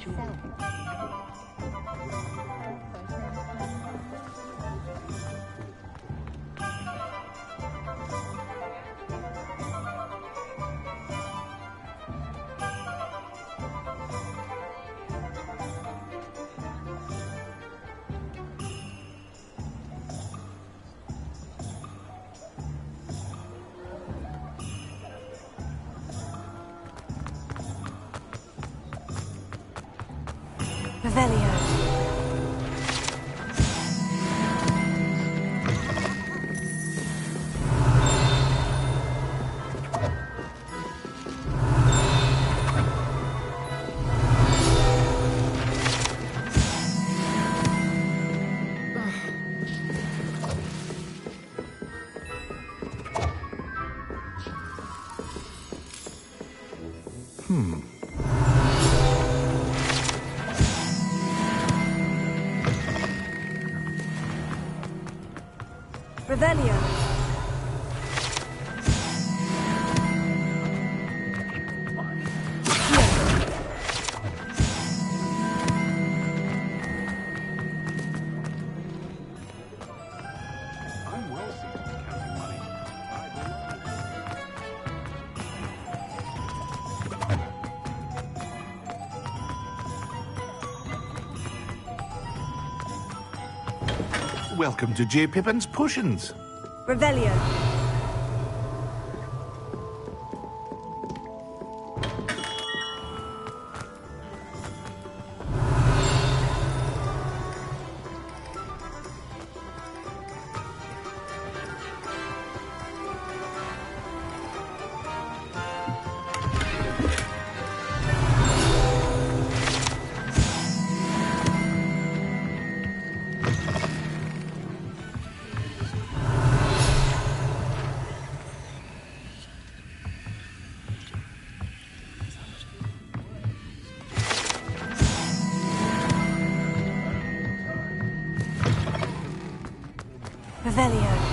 Revelio. Revelio. Welcome to J. Pippin's Potions. Revelio. Revelio.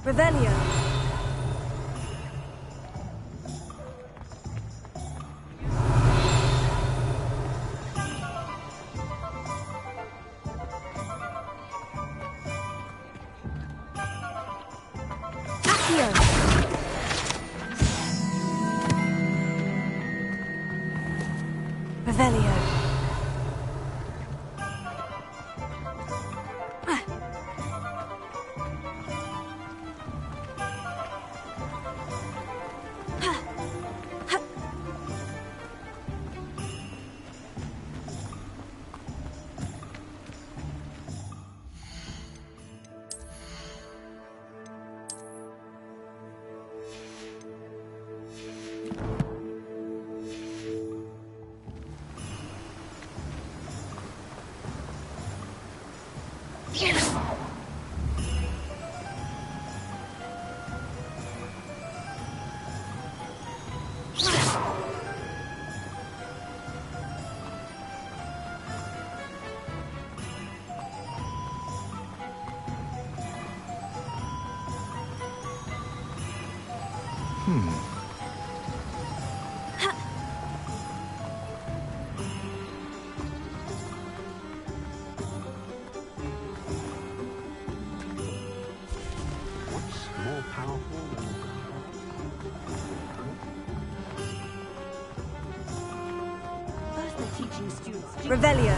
Revelio. Accio. Revelio. What's more powerful than First they're teaching students. Revelio.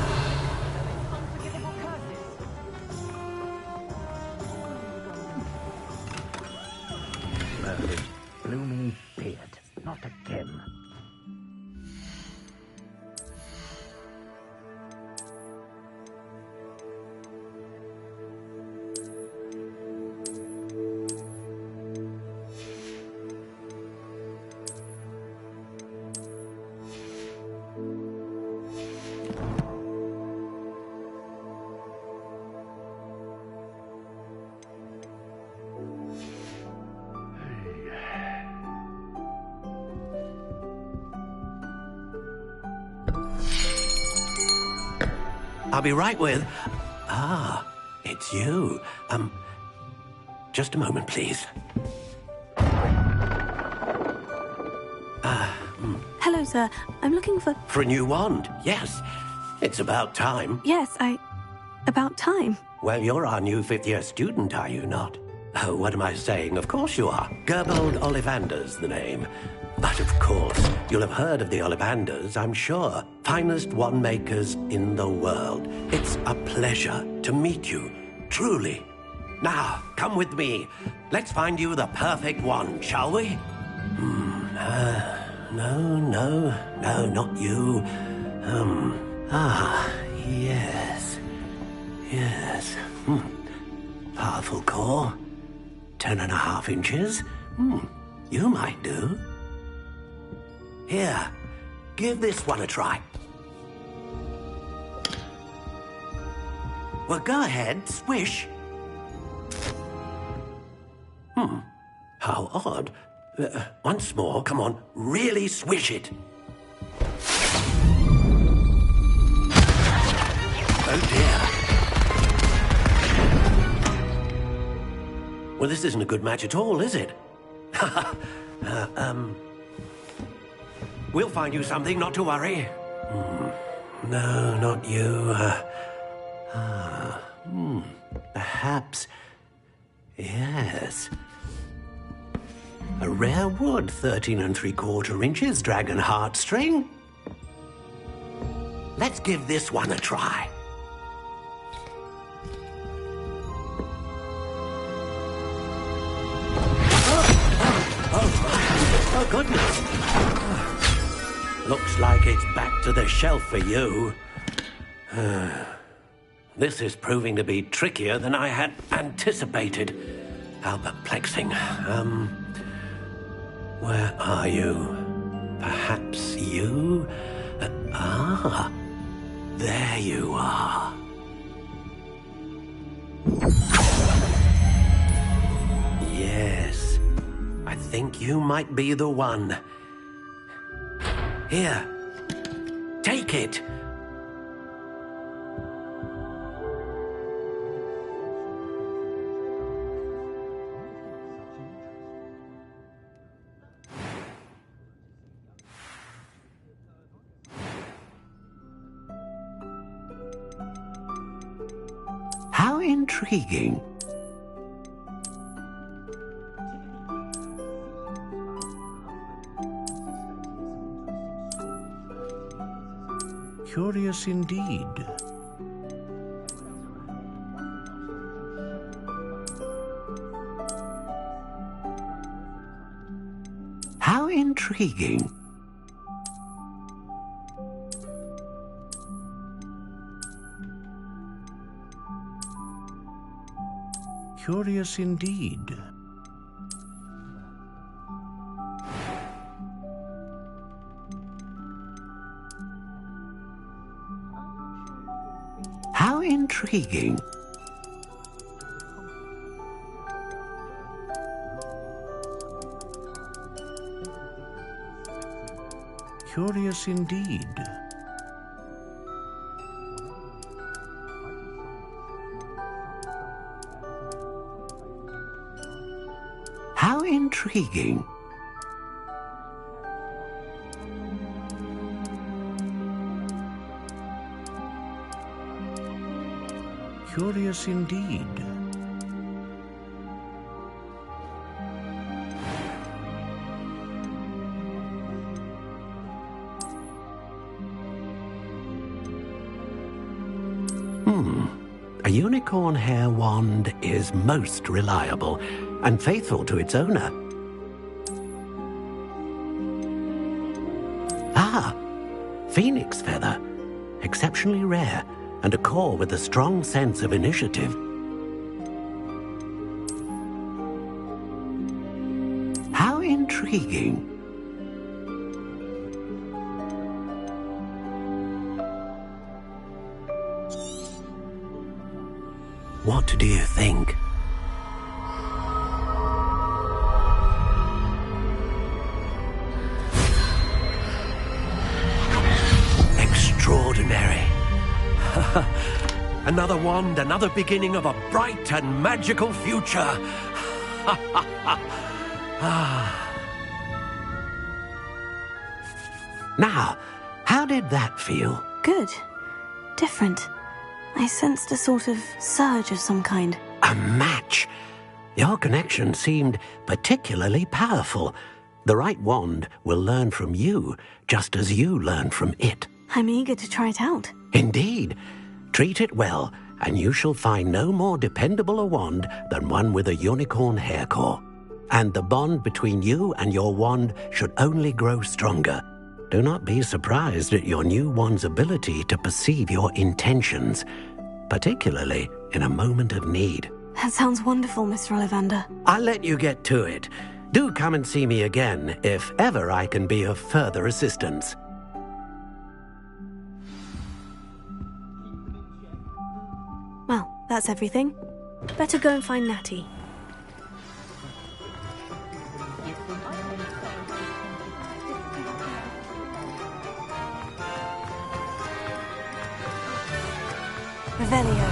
Merlin's blooming beard? Not again. I'll be right with... Ah, it's you. Just a moment, please. Hello, sir. I'm looking for... For a new wand, yes. It's about time. Yes, about time. Well, you're our new fifth-year student, are you not? Oh, what am I saying? Of course you are. Gerbold Ollivander's the name. But of course, you'll have heard of the Ollivanders, I'm sure. Finest wand makers in the world. It's a pleasure to meet you, truly. Now, come with me. Let's find you the perfect wand, shall we? No, not you. Yes. Powerful core. 10.5 inches. You might do. Here, give this one a try. Well, go ahead, swish. How odd. Once more, come on, really swish it. Oh dear. Well, this isn't a good match at all, is it? We'll find you something, not to worry. No, not you. Perhaps... Yes. A rare wood, 13 3/4 inches, dragon heartstring. Let's give this one a try. Oh, goodness. Looks like it's back to the shelf for you. This is proving to be trickier than I had anticipated. How perplexing. Where are you? Perhaps you? There you are. Yes, I think you might be the one. Here, take it. How intriguing. Curious indeed. How intriguing. Curious indeed. How intriguing. Curious indeed. How intriguing. Curious indeed. A unicorn hair wand is most reliable and faithful to its owner. Ah, phoenix feather. Exceptionally rare, and a core with a strong sense of initiative. How intriguing. What do you think? Extraordinary. Another wand, another beginning of a bright and magical future. Now, how did that feel? Good. Different. I sensed a sort of surge of some kind. A match. Your connection seemed particularly powerful. The right wand will learn from you, just as you learn from it. I'm eager to try it out. Indeed. Treat it well, and you shall find no more dependable a wand than one with a unicorn hair core. And the bond between you and your wand should only grow stronger. Do not be surprised at your new wand's ability to perceive your intentions, particularly in a moment of need. That sounds wonderful, Mr. Ollivander. I'll let you get to it. Do come and see me again if ever I can be of further assistance. Well, that's everything. Better go and find Natty. Revelio.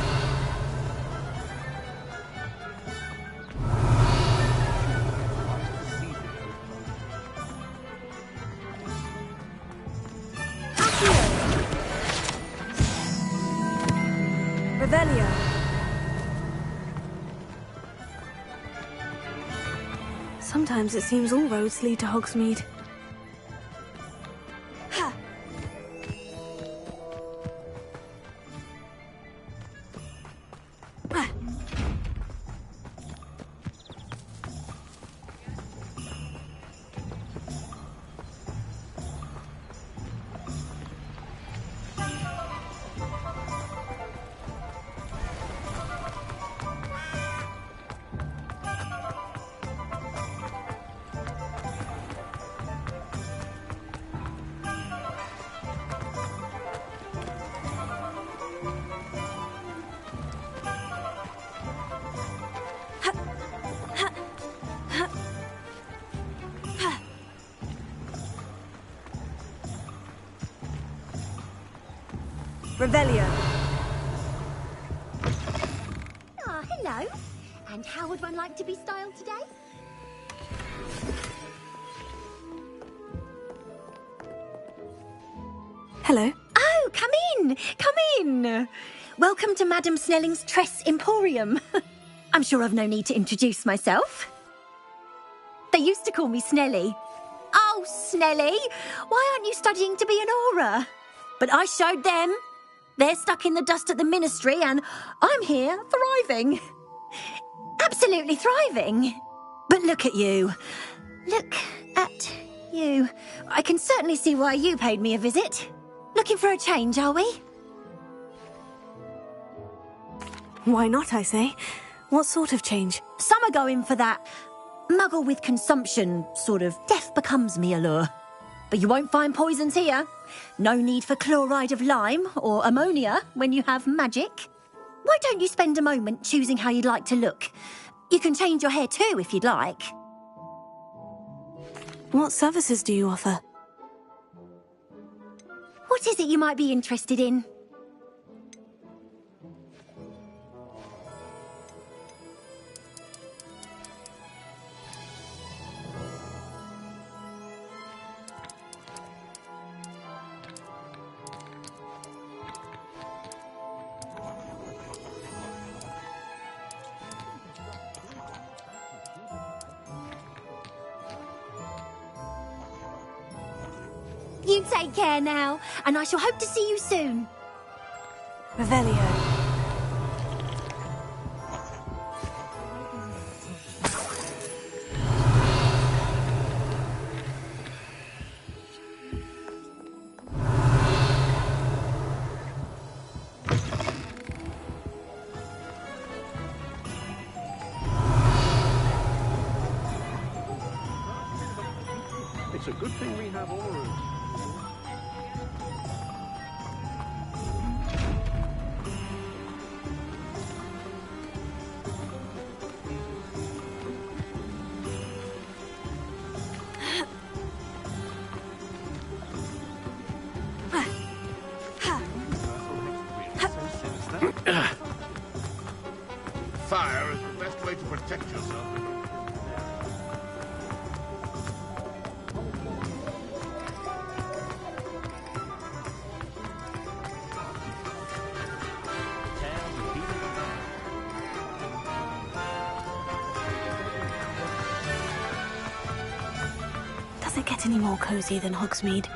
Revelio. Sometimes it seems all roads lead to Hogsmeade. Ha! Ah. Revelio. Ah, hello. And how would one like to be styled today? Hello. Oh, come in. Come in. Welcome to Madame Snelling's Tress Emporium. I'm sure I've no need to introduce myself. They used to call me Snelly. Oh, Snelly, why aren't you studying to be an aura? But I showed them. They're stuck in the dust at the ministry and I'm here thriving. Absolutely thriving. But look at you. Look at you. I can certainly see why you paid me a visit. Looking for a change, are we? Why not, I say? What sort of change? Some are going for that muggle with consumption, sort of death becomes me allure. But you won't find poisons here. No need for chloride of lime or ammonia when you have magic. Why don't you spend a moment choosing how you'd like to look? You can change your hair too if you'd like. What services do you offer? What is it you might be interested in? You take care now, and I shall hope to see you soon. Revelio. It's a good thing we have auras. Fire is the best way to protect yourself. Does it get any more cozy than Hogsmeade?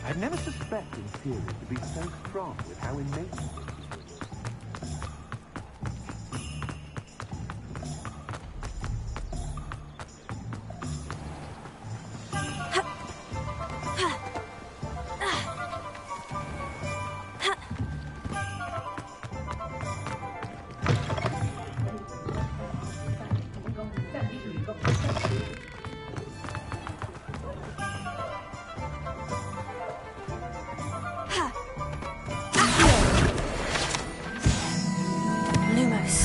I'd never suspect Imperial to be so strong with how innate it is. Lumos.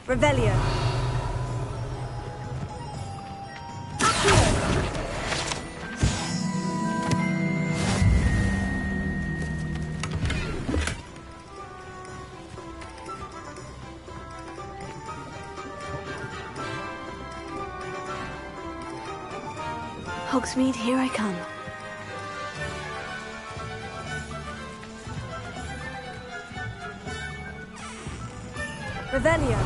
Revelio. Hogsmeade, here I come. Revelio.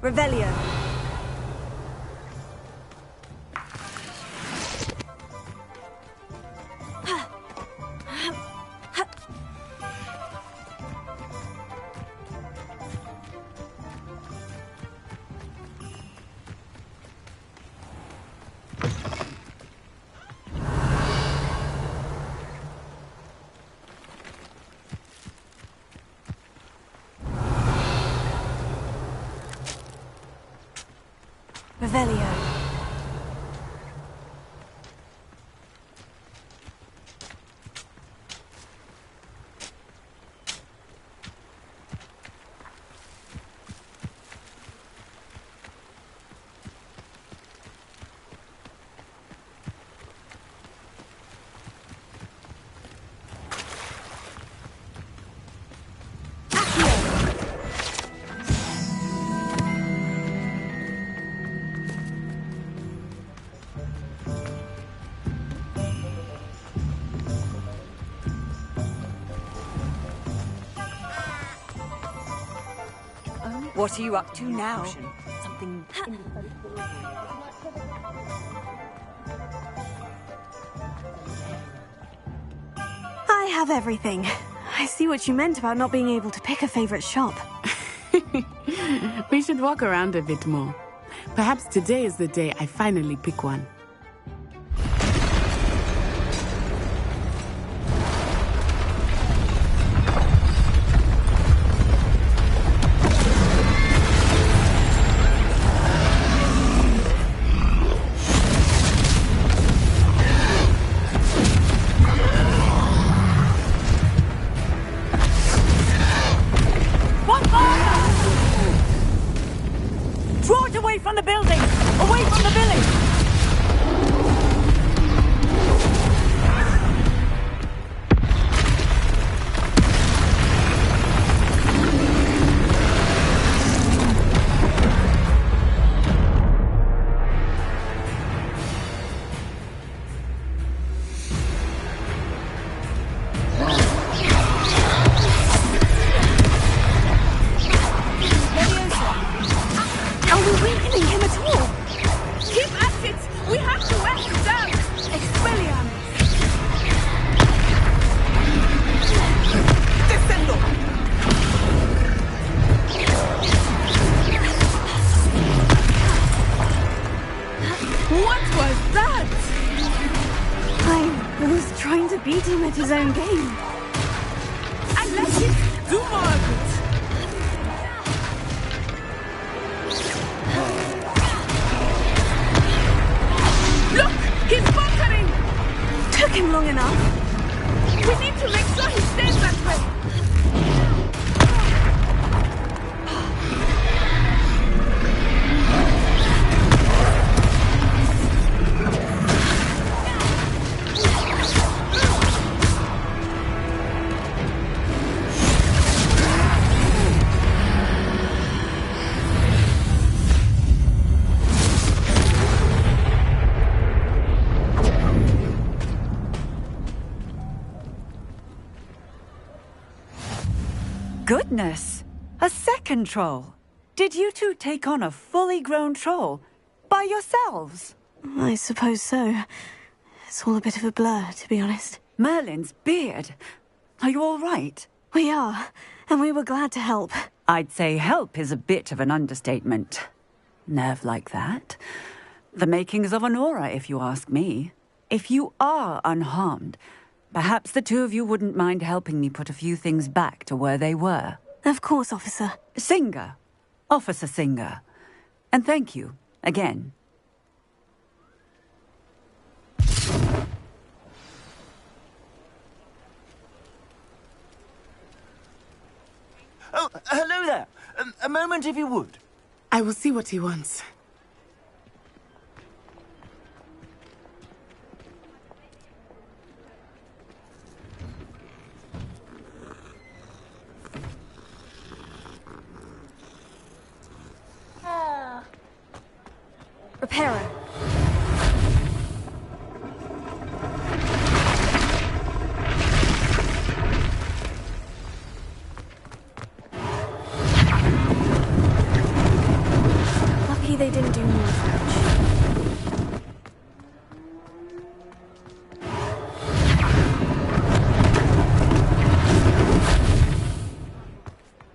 Revelio. Revelio. What are you up to now? Something. I have everything. I see what you meant about not being able to pick a favorite shop. We should walk around a bit more. Perhaps today is the day I finally pick one. Draw it away from the building! Away from the village! Are we weakening him at all? Keep at it! We have to wear him down! Expelliarmus! Descendo! What was that? I was trying to beat him at his own game. And let it do more of it. Look! He's faltering! Took him long enough. We need to make sure he stays that way. Goodness! A second troll! Did you two take on a fully grown troll? By yourselves? I suppose so. It's all a bit of a blur, to be honest. Merlin's beard! Are you all right? We are, and we were glad to help. I'd say help is a bit of an understatement. Nerve like that. The makings of an aura, if you ask me. If you are unharmed, perhaps the two of you wouldn't mind helping me put a few things back to where they were. Of course, officer. Singer. Officer Singer. And thank you, again. A moment, if you would. I will see what he wants. Reparo. Lucky they didn't do more damage.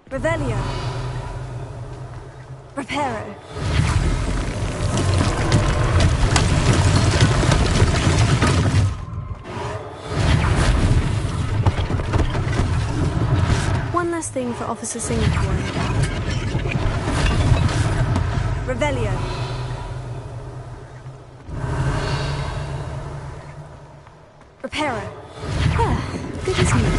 Revelio. Reparo. One less thing for Officer Singer to worry about. Revelio. Reparo. Ah, good as new.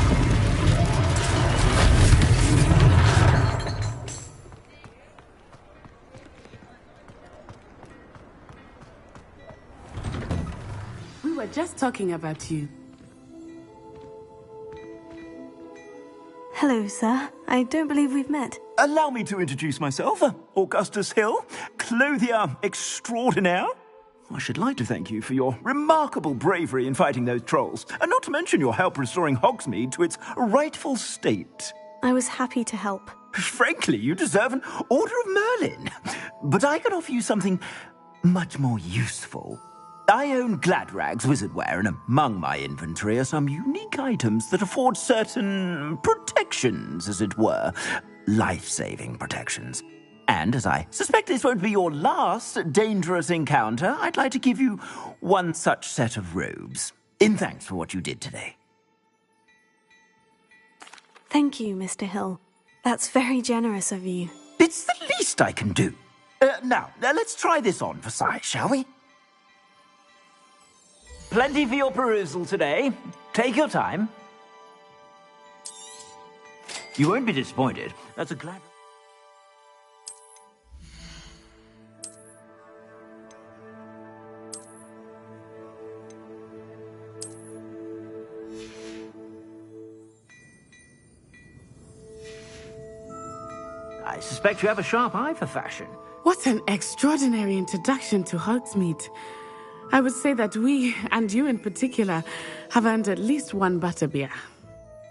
We were just talking about you. Hello, sir. I don't believe we've met. Allow me to introduce myself. Augustus Hill, clothier extraordinaire. I should like to thank you for your remarkable bravery in fighting those trolls, and not to mention your help restoring Hogsmeade to its rightful state. I was happy to help. Frankly, you deserve an Order of Merlin. But I can offer you something much more useful. I own Gladrag's wizardware, and among my inventory are some unique items that afford certain protections, as it were. Life-saving protections. And as I suspect this won't be your last dangerous encounter, I'd like to give you one such set of robes, in thanks for what you did today. Thank you, Mr. Hill. That's very generous of you. It's the least I can do. Now, let's try this on for size, shall we? Plenty for your perusal today. Take your time. You won't be disappointed. That's a glad... I suspect you have a sharp eye for fashion. What an extraordinary introduction to Hogsmeade. I would say that we, and you in particular, have earned at least one butterbeer.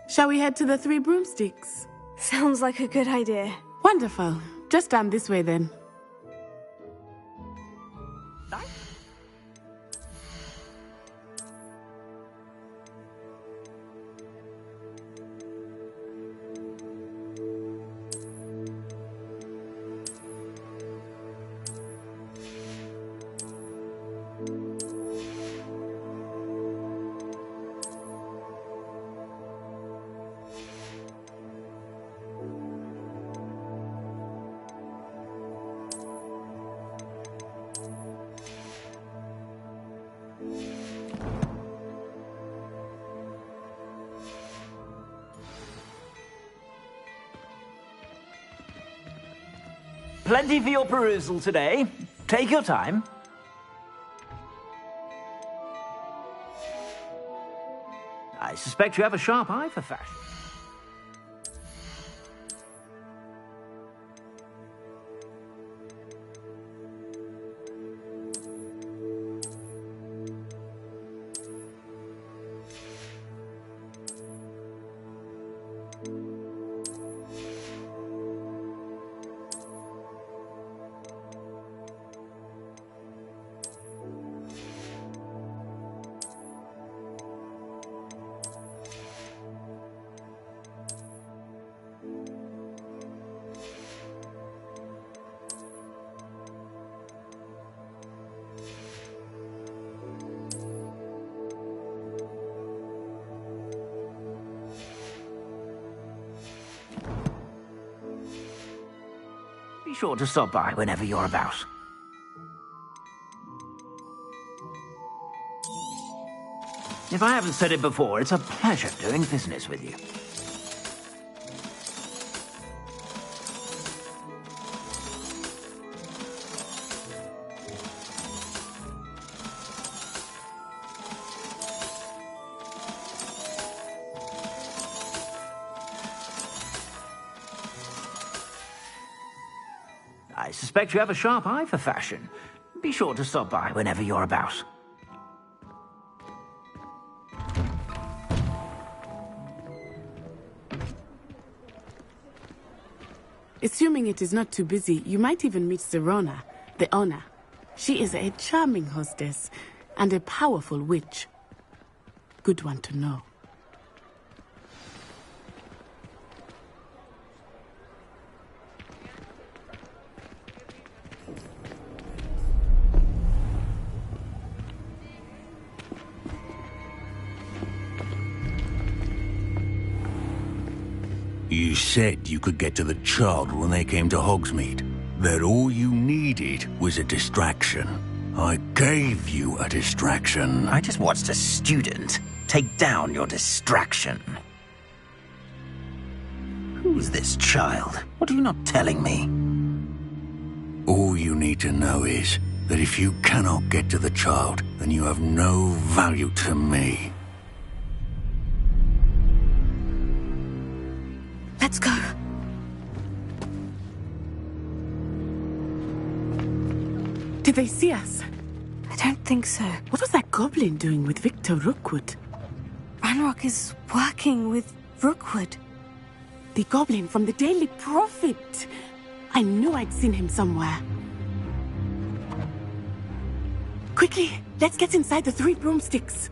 Shall we head to the Three Broomsticks? Sounds like a good idea. Wonderful. Just down this way then. Plenty for your perusal today. Take your time. I suspect you have a sharp eye for fashion. Be sure to stop by whenever you're about. If I haven't said it before, it's a pleasure doing business with you. I suspect you have a sharp eye for fashion. Be sure to stop by whenever you're about. Assuming it is not too busy, you might even meet Sirona, the owner. She is a charming hostess and a powerful witch. Good one to know. You said you could get to the child when they came to Hogsmeade. That all you needed was a distraction. I gave you a distraction. I just watched a student take down your distraction. Who's this child? What are you not telling me? All you need to know is that if you cannot get to the child, then you have no value to me. Let's go. Did they see us? I don't think so. What was that goblin doing with Victor Rookwood? Ranrock is working with Rookwood. The goblin from the Daily Prophet. I knew I'd seen him somewhere. Quickly, let's get inside the 3 broomsticks.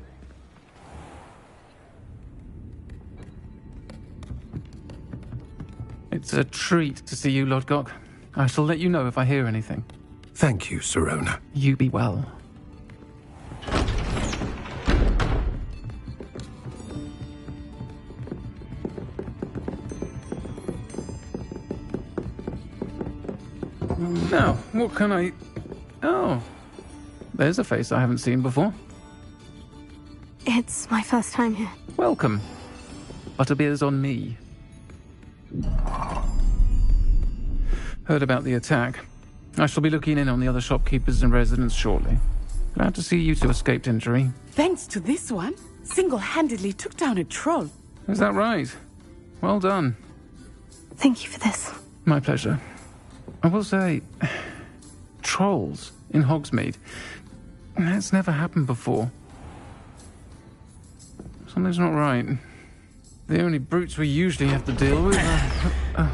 It's a treat to see you, Lodgok. I shall let you know if I hear anything. Thank you, Sirona. You be well. Now, what can I... Oh, there's a face I haven't seen before. It's my first time here. Welcome. Butterbeer's on me. Heard about the attack. I shall be looking in on the other shopkeepers and residents shortly. Glad to see you two escaped injury. Thanks to this one, single-handedly took down a troll. Is that right? Well done. Thank you for this. My pleasure. I will say, trolls in Hogsmeade. That's never happened before. Something's not right. The only brutes we usually have to deal with are...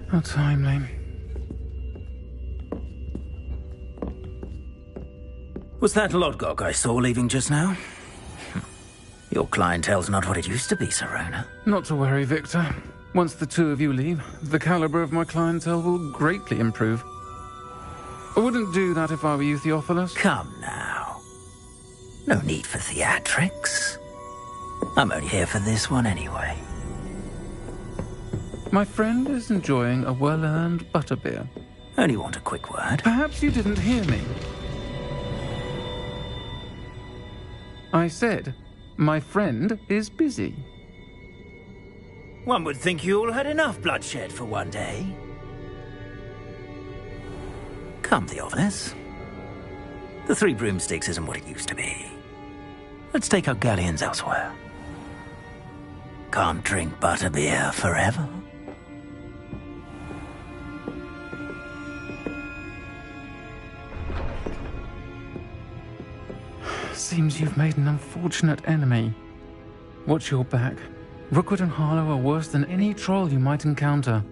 How timely. Was that Lodgok I saw leaving just now? Your clientele's not what it used to be, Sirona. Not to worry, Victor. Once the two of you leave, the caliber of my clientele will greatly improve. I wouldn't do that if I were you, Theophilus. Come now. No need for theatrics. I'm only here for this one anyway. My friend is enjoying a well-earned butterbeer. Only want a quick word. Perhaps you didn't hear me. I said, my friend is busy. One would think you all had enough bloodshed for one day. Come, Theophilus. The 3 broomsticks isn't what it used to be. Let's take our galleons elsewhere. Can't drink butterbeer forever. Seems you've made an unfortunate enemy. Watch your back. Rookwood and Harlow are worse than any troll you might encounter.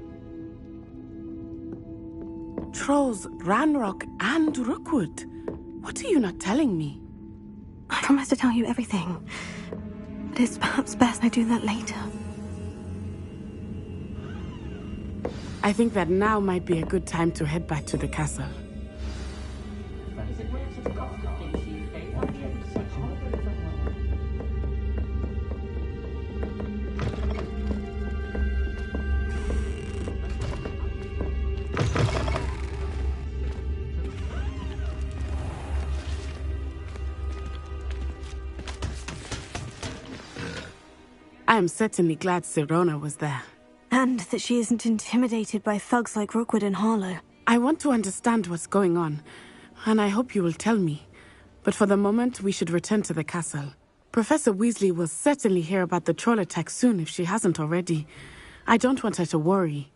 Trolls, Ranrock, and Rookwood. What are you not telling me? I promise to tell you everything. But it's perhaps best I do that later. I think that now might be a good time to head back to the castle. I am certainly glad Sirona was there. And that she isn't intimidated by thugs like Rookwood and Harlow. I want to understand what's going on, and I hope you will tell me. But for the moment, we should return to the castle. Professor Weasley will certainly hear about the troll attack soon if she hasn't already. I don't want her to worry.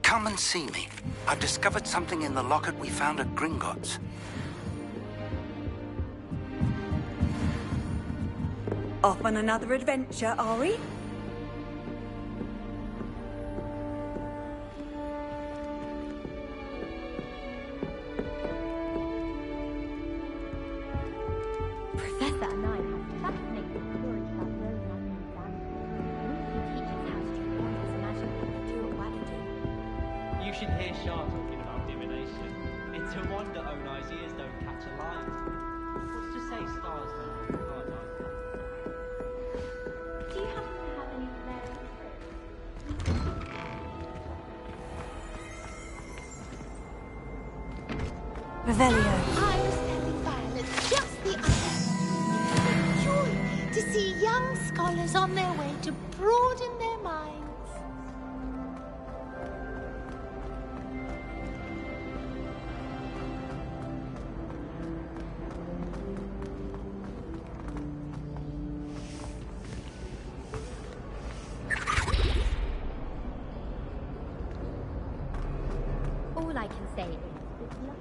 Come and see me. I've discovered something in the locket we found at Gringotts. Off on another adventure, are we? Professor and I have fascinating stories about those like his dad. He teaches how to treat wonders magically through a wagadoo. You should hear Shah talking about divination. It's a wonder own eyes ears don't catch a light. What's to say stars don't have a card like that? Do you happen to have any fairy Revelio. I was telling Violet just the other day. Joy to see young scholars on their way to broaden their minds. All I can say is it's lucky.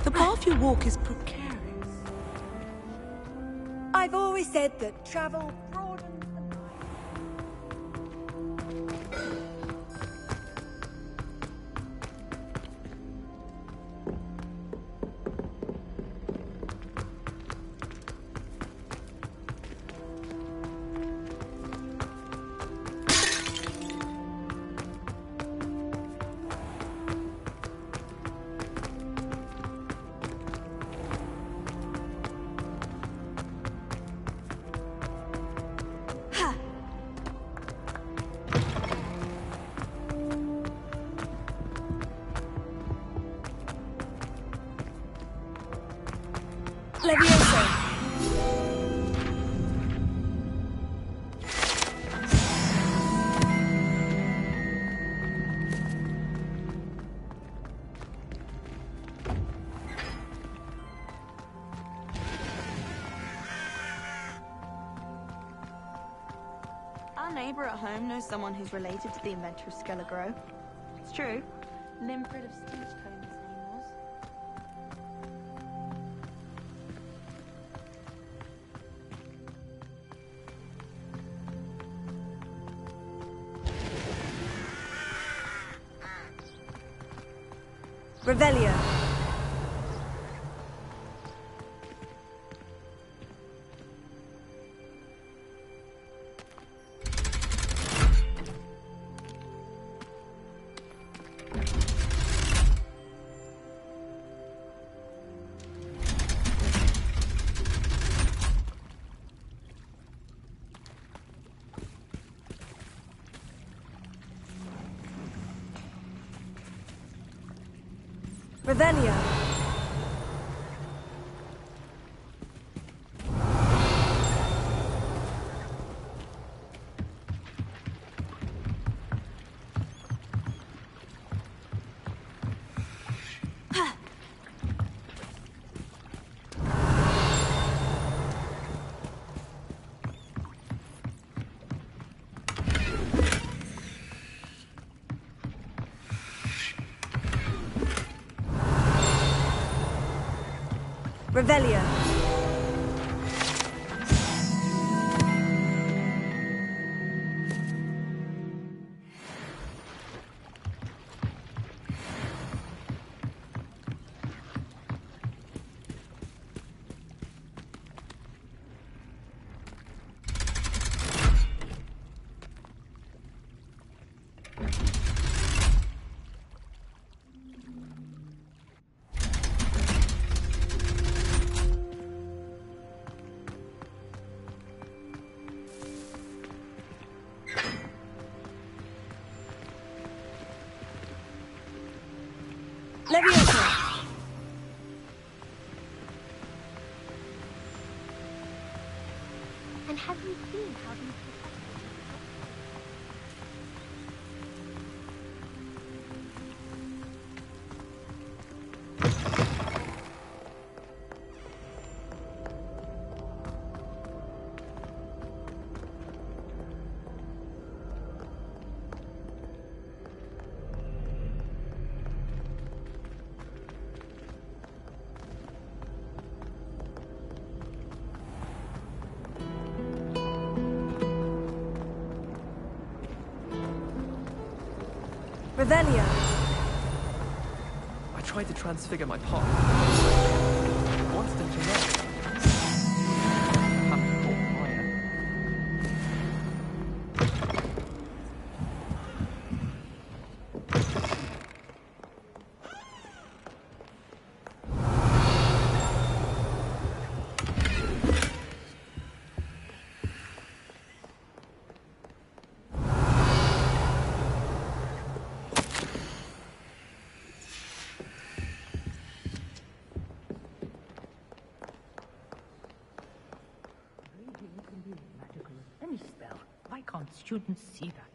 The path you walk is precarious. I've always said that travel broadens the mind. Levioso! Our neighbor at home knows someone who's related to the inventor of Skelegro. It's true. Limfrid of Steechcombe, his name was. Revelio. Revelio. Revelio. Levioso. And have you seen how these Revelio. I tried to transfigure my path. I wanted them to know. I haven't caught fire. Any spell. Why can't students see that?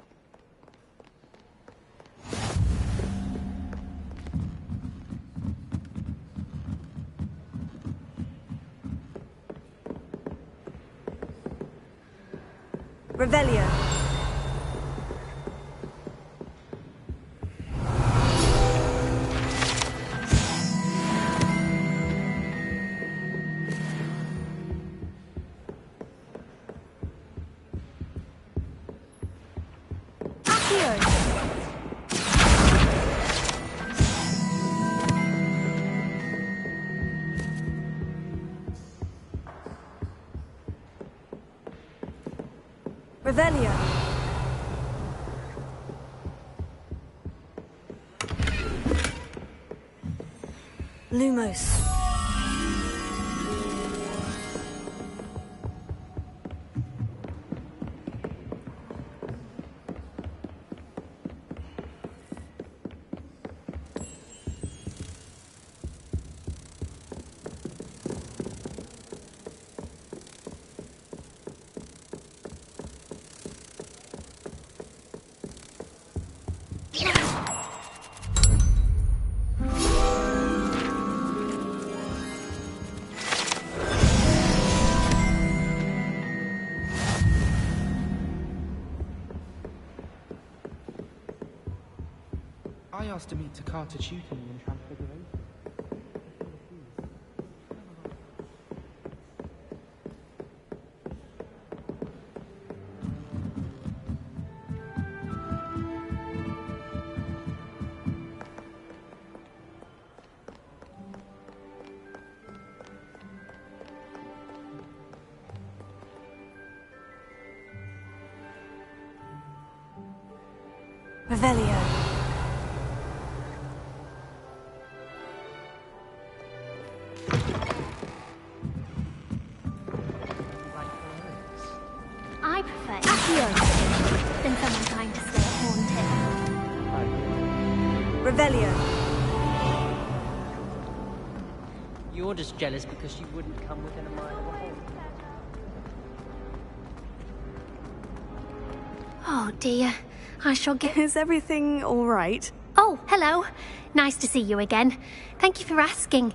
Revelio. Revelio. Lumos. asked to meet Takata tutoring in Transfiguration. Revelio. I prefer Accio than someone trying to stay haunted. Revelio. You're just jealous because she wouldn't come within a mile of a hole. Oh dear, I shall get... Is everything all right? Oh, hello. Nice to see you again. Thank you for asking.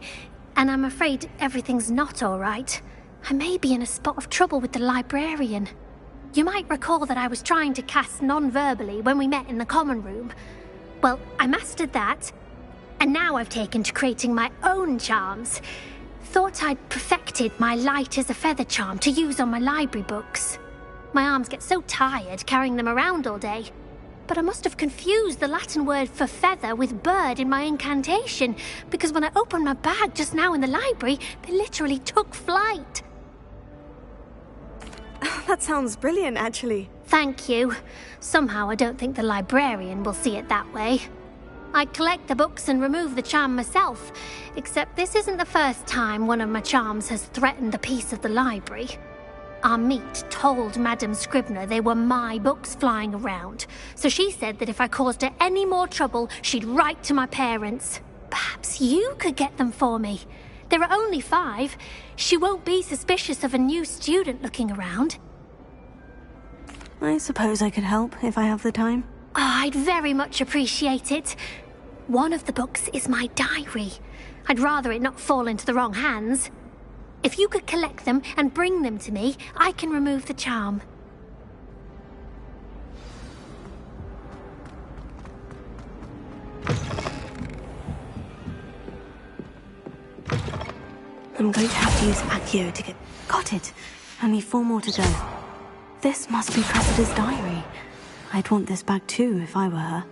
And I'm afraid everything's not all right. I may be in a spot of trouble with the librarian. You might recall that I was trying to cast non-verbally when we met in the common room. Well, I mastered that. And now I've taken to creating my own charms. Thought I'd perfected my light as a feather charm to use on my library books. My arms get so tired carrying them around all day. But I must have confused the Latin word for feather with bird in my incantation, because when I opened my bag just now in the library, they literally took flight. That sounds brilliant, actually. Thank you. Somehow I don't think the librarian will see it that way. I collect the books and remove the charm myself, except this isn't the first time one of my charms has threatened the peace of the library. Our meet told Madame Scribner they were my books flying around, so she said that if I caused her any more trouble, she'd write to my parents. Perhaps you could get them for me. There are only 5. She won't be suspicious of a new student looking around. I suppose I could help if I have the time. Oh, I'd very much appreciate it. One of the books is my diary. I'd rather it not fall into the wrong hands. If you could collect them and bring them to me, I can remove the charm. I'm going to have to use Accio to get... Got it. Only 4 more to go. This must be Cressida's diary. I'd want this back too if I were her.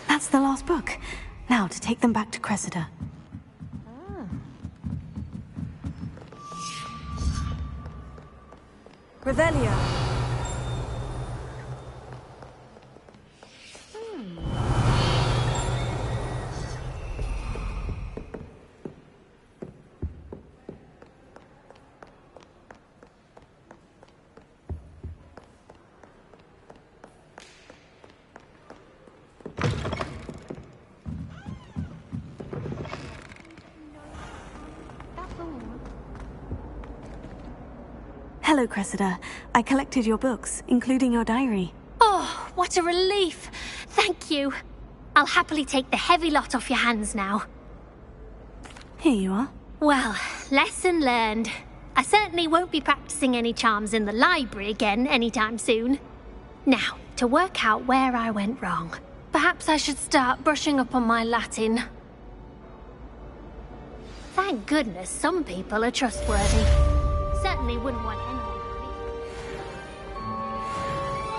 That's the last book. Now to take them back to Cressida. Revelio. Hello, Cressida. I collected your books, including your diary. Oh, what a relief. Thank you. I'll happily take the heavy lot off your hands now. Here you are. Well, lesson learned. I certainly won't be practicing any charms in the library again anytime soon. Now, to work out where I went wrong. Perhaps I should start brushing up on my Latin. Thank goodness some people are trustworthy. Certainly wouldn't want anyone to leave.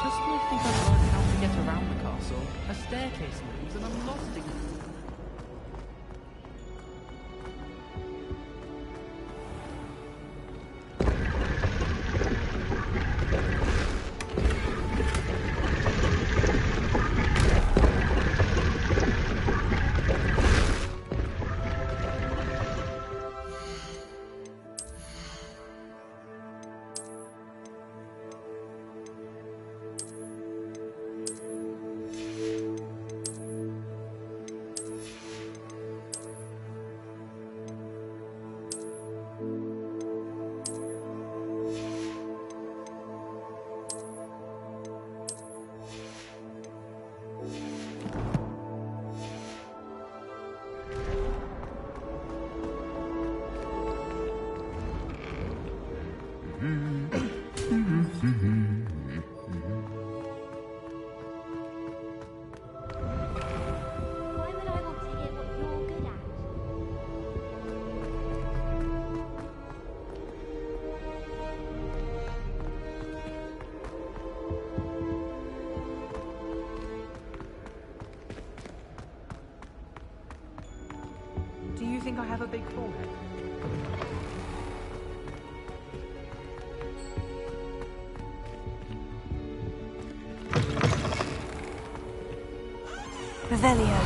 Just when I think I've learned how to get around the castle, a staircase moves and I'm lost again. Why would I want to hear what you're good at? Do you think I have a big forehead? Revelio.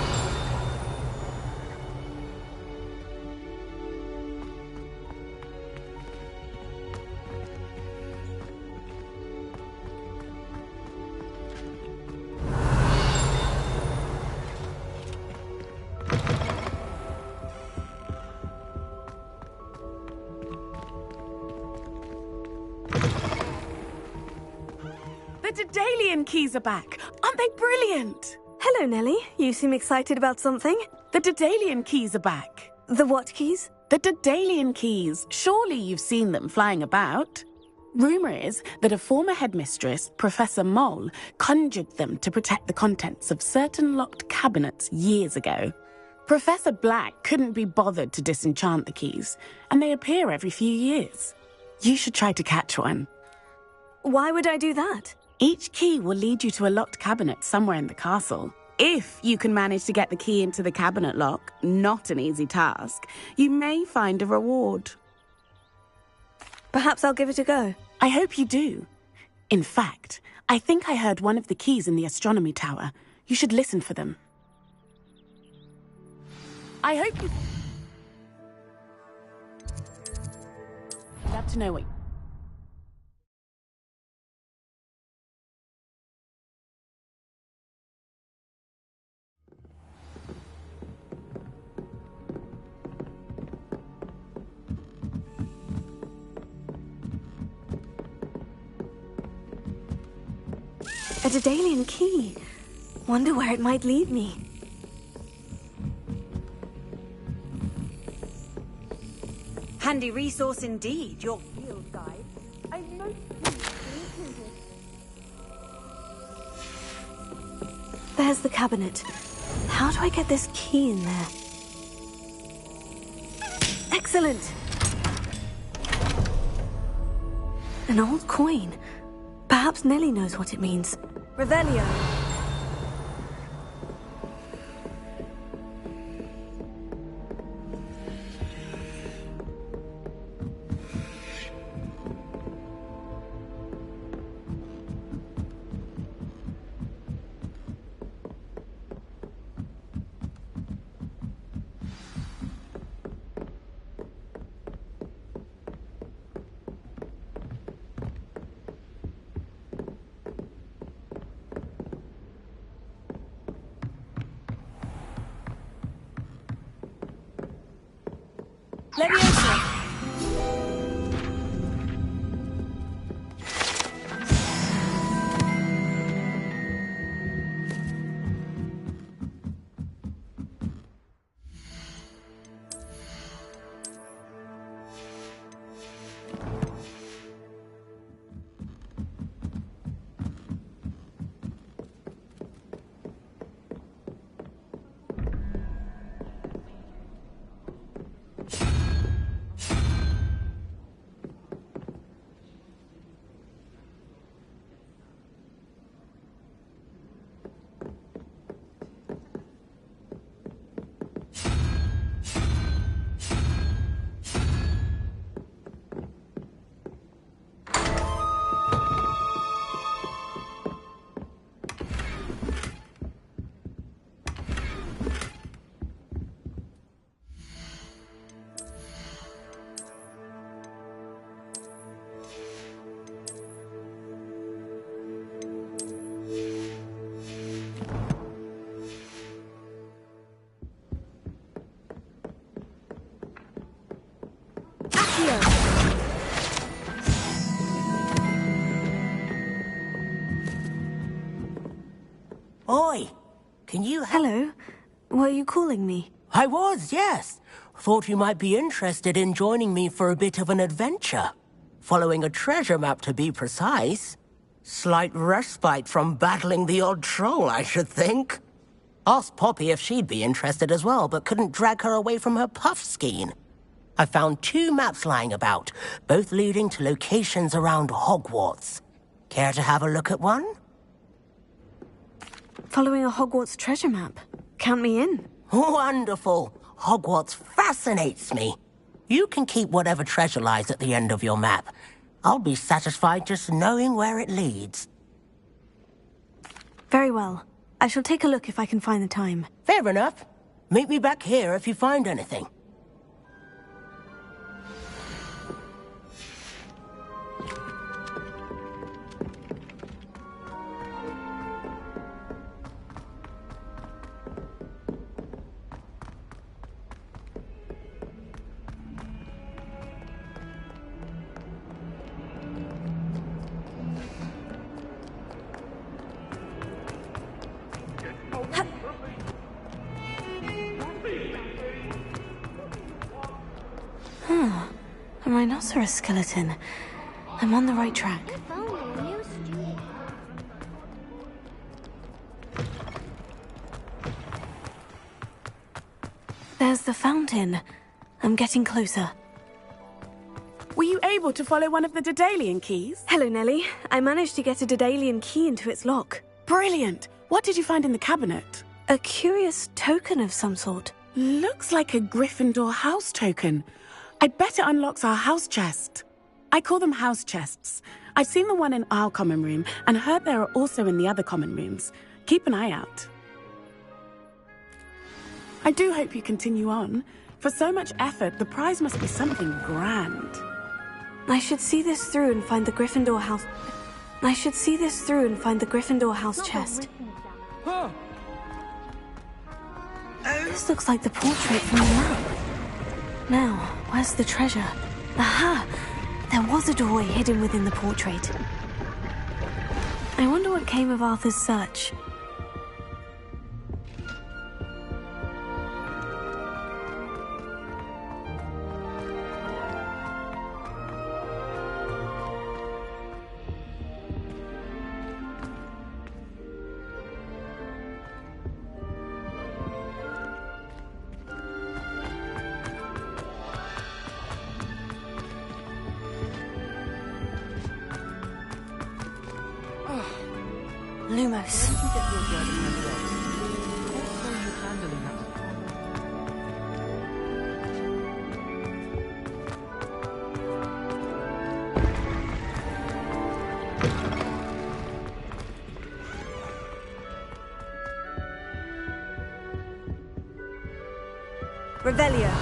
The Daedalian keys are back. Aren't they brilliant? Hello, Nellie. You seem excited about something. The Daedalian keys are back. The what keys? The Daedalian keys. Surely you've seen them flying about. Rumour is that a former headmistress, Professor Mole, conjured them to protect the contents of certain locked cabinets years ago. Professor Black couldn't be bothered to disenchant the keys, and they appear every few years. You should try to catch one. Why would I do that? Each key will lead you to a locked cabinet somewhere in the castle. If you can manage to get the key into the cabinet lock, not an easy task, you may find a reward. Perhaps I'll give it a go. I hope you do. In fact, I think I heard one of the keys in the astronomy tower. You should listen for them. I hope you... Glad to know what... A Daedalian key. Wonder where it might lead me. Handy resource indeed, your field guide. I've noticed There's the cabinet. How do I get this key in there? Excellent! An old coin. Perhaps Nellie knows what it means. Revelio. Oi! Can you... Hello? Were you calling me? I was, yes. Thought you might be interested in joining me for a bit of an adventure. Following a treasure map, to be precise. Slight respite from battling the odd troll, I should think. Asked Poppy if she'd be interested as well, but couldn't drag her away from her puff skein. I found 2 maps lying about, both leading to locations around Hogwarts. Care to have a look at one? Following a Hogwarts treasure map. Count me in. Wonderful. Hogwarts fascinates me. You can keep whatever treasure lies at the end of your map. I'll be satisfied just knowing where it leads. Very well. I shall take a look if I can find the time. Fair enough. Meet me back here if you find anything. A rhinoceros skeleton. I'm on the right track. There's the fountain. I'm getting closer. Were you able to follow one of the Daedalian keys? Hello, Nellie. I managed to get a Daedalian key into its lock. Brilliant! What did you find in the cabinet? A curious token of some sort. Looks like a Gryffindor house token. I bet it unlocks our house chest. I call them house chests. I've seen the one in our common room and heard there are also in the other common rooms. Keep an eye out. I do hope you continue on. For so much effort, the prize must be something grand. I should see this through and find the Gryffindor house... chest. This looks like the portrait from the map. Now, where's the treasure? Aha! There was a doorway hidden within the portrait. I wonder what came of Arthur's search. Lumos. Where did you get your dirty hands off? How are you handling that? Revelio.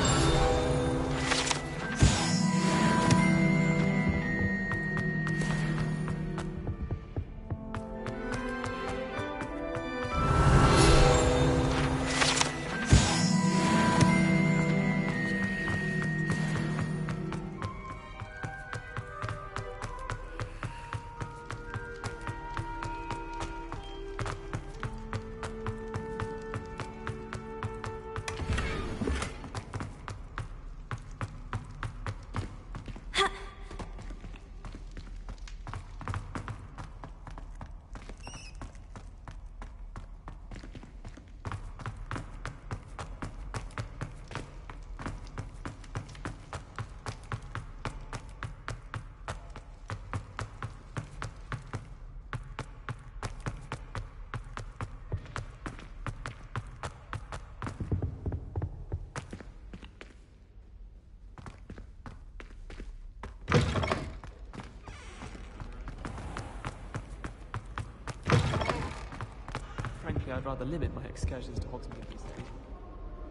Frankly, I'd rather limit my excursions to Hogsmeade these days.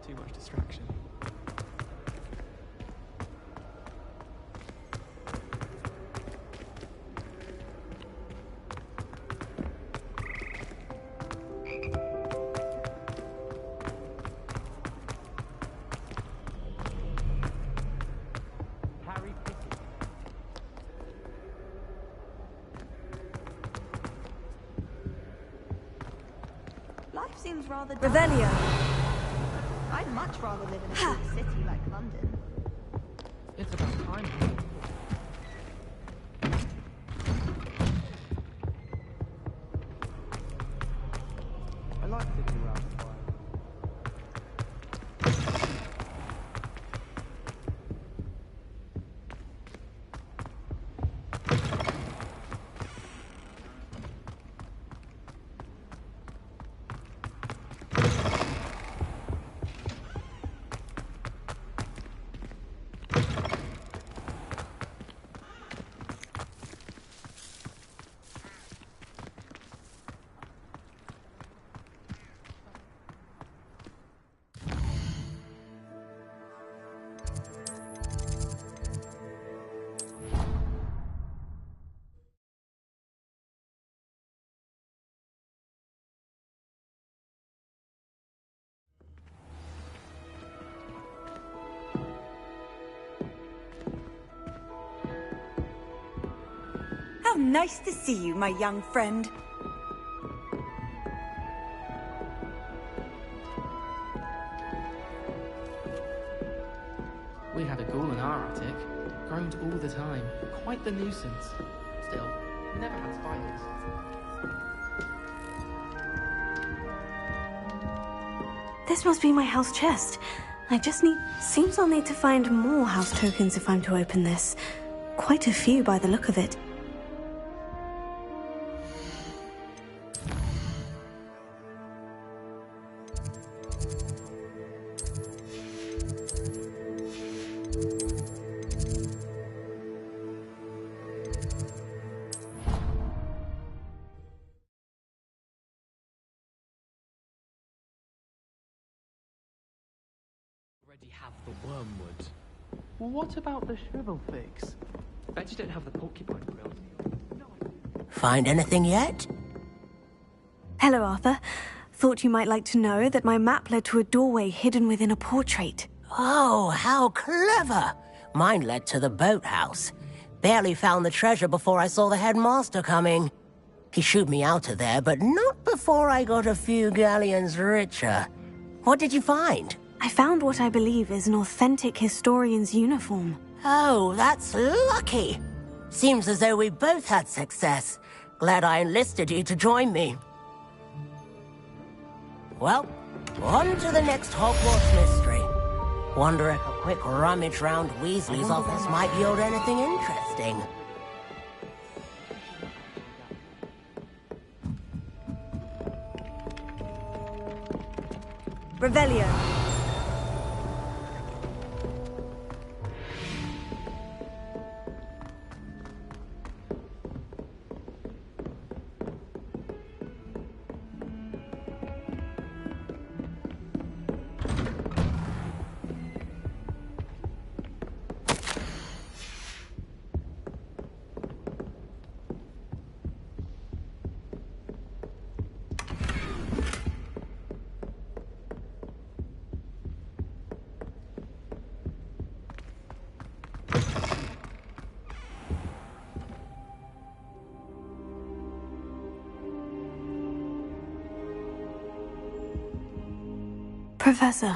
Too much distraction. Life seems rather dull. Revelio. I'd much rather live in a big city like London. It's about time. I like sitting around the fire. How nice to see you, my young friend. We had a ghoul in our attic. Groaned all the time. Quite the nuisance. Still, never had spiders. This must be my house chest. Seems I'll need to find more house tokens if I'm to open this. Quite a few by the look of it. Already have the wormwood. Well, what about the shrivel fix? Bet you don't have the porcupine quill. Find anything yet? Hello, Arthur. Thought you might like to know that my map led to a doorway hidden within a portrait. Oh, how clever! Mine led to the boathouse. Barely found the treasure before I saw the headmaster coming. He shooed me out of there, but not before I got a few galleons richer. What did you find? I found what I believe is an authentic historian's uniform. Oh, that's lucky. Seems as though we both had success. Glad I enlisted you to join me. Well, on to the next Hogwarts mystery. Wonder if a quick rummage round Weasley's office might yield anything interesting. Revelio. Professor,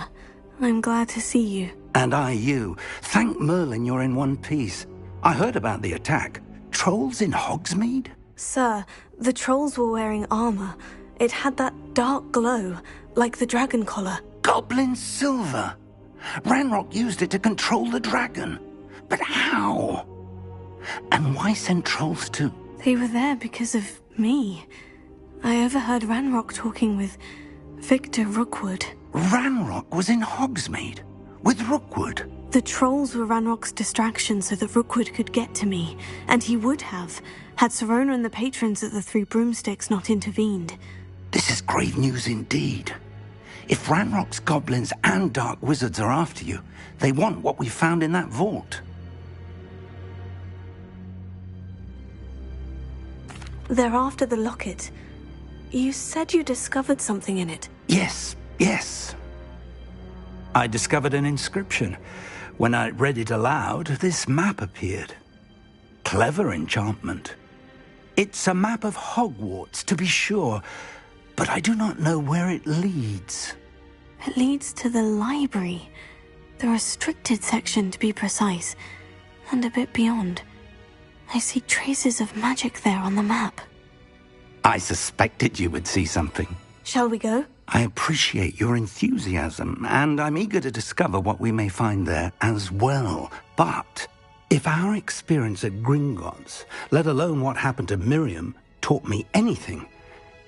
I'm glad to see you. And I you. Thank Merlin you're in one piece. I heard about the attack. Trolls in Hogsmeade? Sir, the trolls were wearing armor. It had that dark glow, like the dragon collar. Goblin silver. Ranrock used it to control the dragon. But how? And why send trolls too? They were there because of me. I overheard Ranrock talking with Victor Rookwood. Ranrock was in Hogsmeade with Rookwood. The trolls were Ranrock's distraction so that Rookwood could get to me, and he would have, had Sirona and the patrons at the Three Broomsticks not intervened. This is grave news indeed. If Ranrock's goblins and dark wizards are after you, they want what we found in that vault. They're after the locket. You said you discovered something in it. Yes. I discovered an inscription. When I read it aloud, this map appeared. Clever enchantment. It's a map of Hogwarts, to be sure, but I do not know where it leads. It leads to the library. The restricted section, to be precise. And a bit beyond. I see traces of magic there on the map. I suspected you would see something. Shall we go? I appreciate your enthusiasm, and I'm eager to discover what we may find there as well. But if our experience at Gringotts, let alone what happened to Miriam, taught me anything,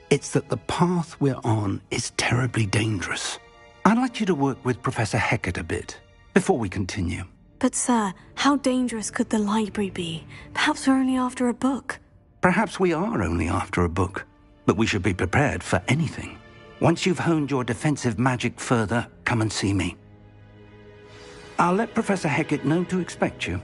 it's that the path we're on is terribly dangerous. I'd like you to work with Professor Hecat a bit before we continue. But sir, how dangerous could the library be? Perhaps we're only after a book. Perhaps we are only after a book, but we should be prepared for anything. Once you've honed your defensive magic further, come and see me. I'll let Professor Hecat know to expect you.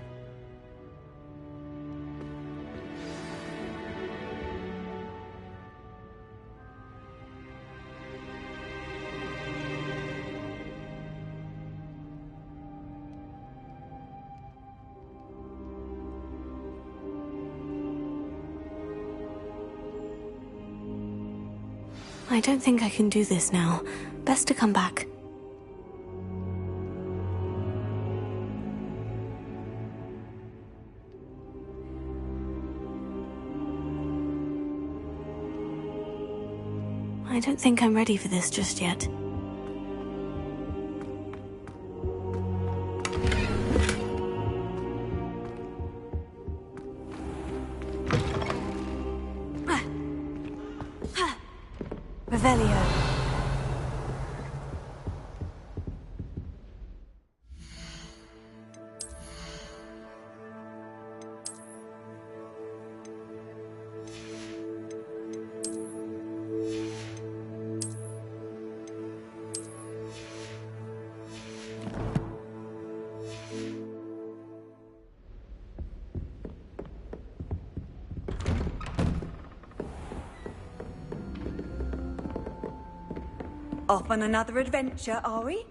I don't think I can do this now. Best to come back. I don't think I'm ready for this just yet. Revelio. Off on another adventure, are we?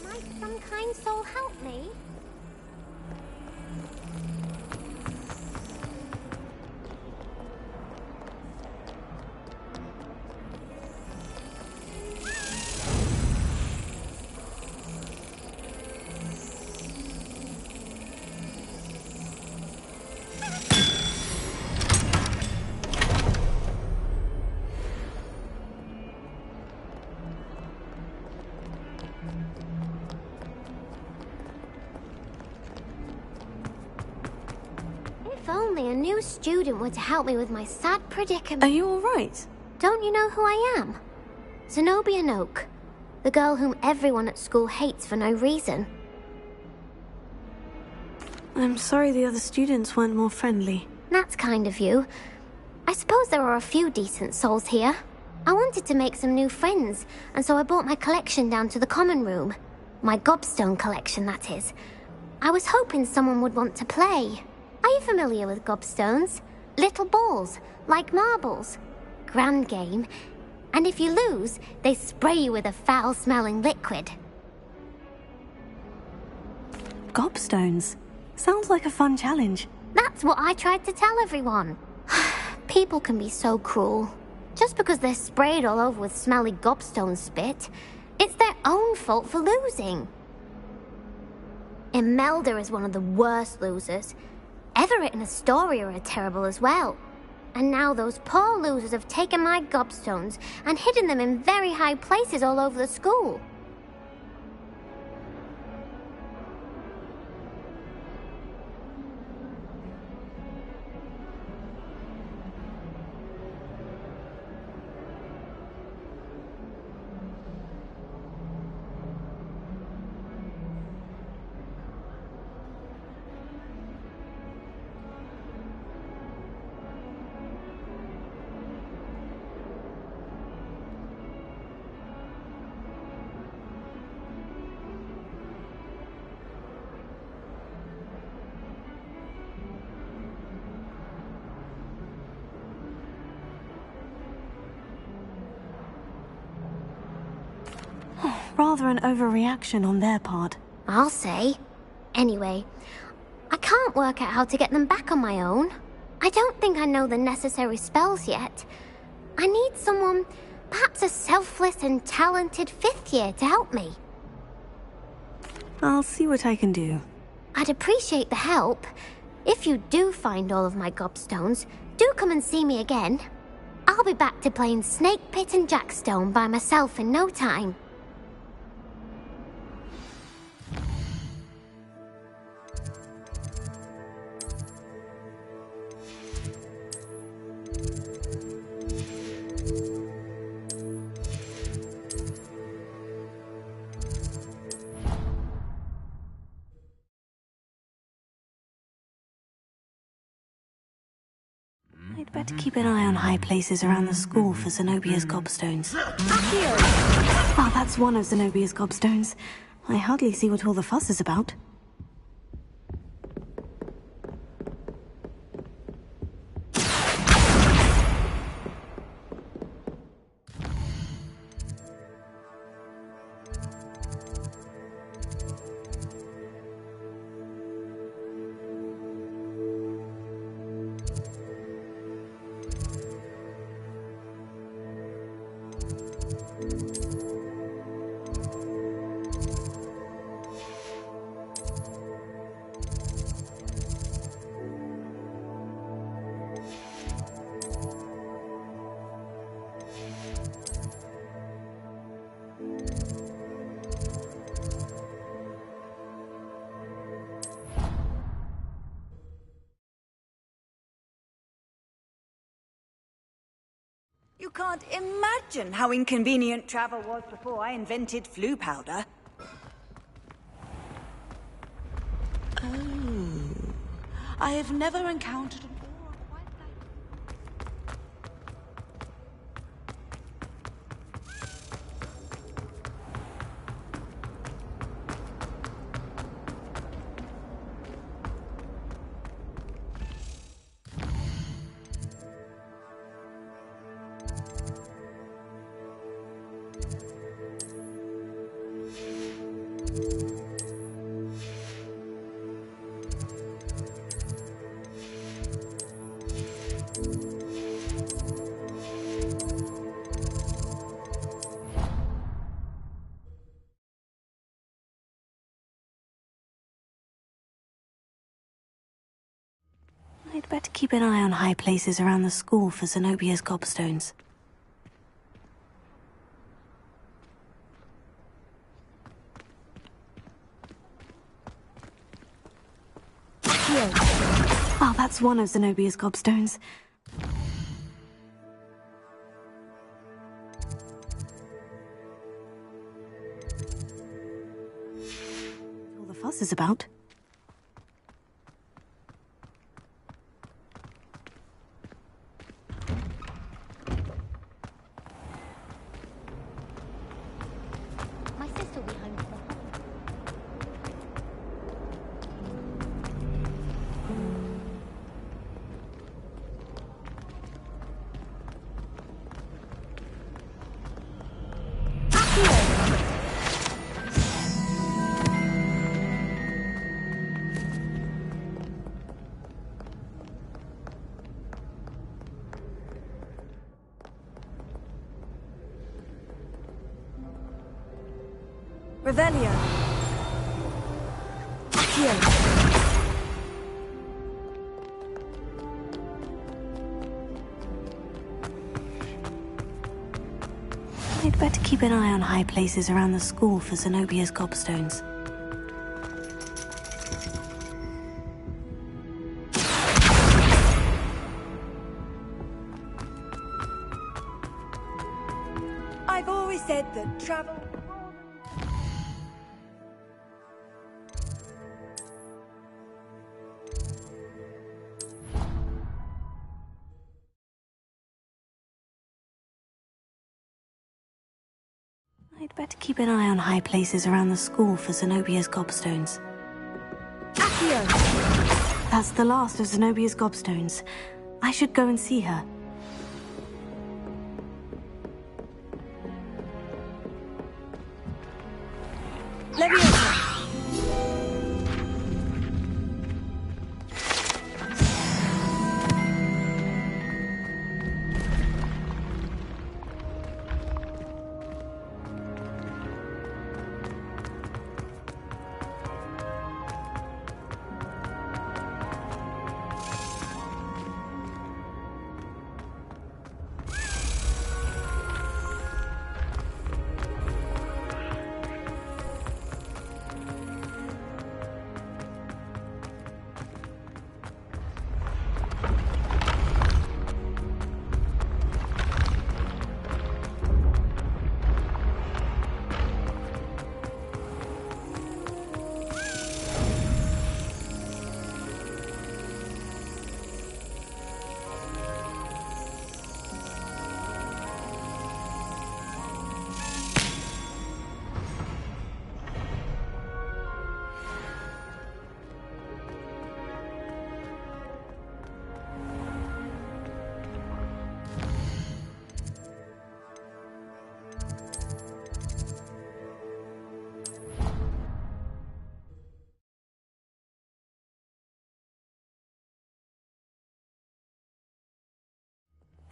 Might some kind soul help me? If only a new student were to help me with my sad predicament. Are you all right? Don't you know who I am? Zenobia Noak, the girl whom everyone at school hates for no reason. I'm sorry the other students weren't more friendly. That's kind of you. I suppose there are a few decent souls here. I wanted to make some new friends, and so I brought my collection down to the common room. My gobstone collection, that is. I was hoping someone would want to play. Are you familiar with gobstones? Little balls, like marbles. Grand game. And if you lose, they spray you with a foul-smelling liquid. Gobstones? Sounds like a fun challenge. That's what I tried to tell everyone. People can be so cruel. Just because they're sprayed all over with smelly gobstone spit, it's their own fault for losing. Imelda is one of the worst losers. Everett and Astoria are terrible as well. And now those poor losers have taken my gobstones and hidden them in very high places all over the school. rather an overreaction on their part. I'll say. Anyway, I can't work out how to get them back on my own. I don't think I know the necessary spells yet. I need someone, perhaps a selfless and talented 5th year to help me. I'll see what I can do. I'd appreciate the help. If you do find all of my gobstones, do come and see me again. I'll be back to playing Snake Pit and Jackstone by myself in no time. I'd better keep an eye on high places around the school for Zenobia's gobstones. Oh, that's one of Zenobia's gobstones. I hardly see what all the fuss is about. You can't imagine how inconvenient travel was before I invented flu powder. Oh, I have never encountered an aura quite like... I'd better keep an eye on high places around the school for Zenobia's gobstones. Oh, that's one of Zenobia's gobstones. All the fuss is about. My sister will be home for the Revelio. I'd better keep an eye on high places around the school for Zenobia's gobstones. I've always said that travel... I'd better keep an eye on high places around the school for Zenobia's gobstones. That's the last of Zenobia's gobstones. I should go and see her.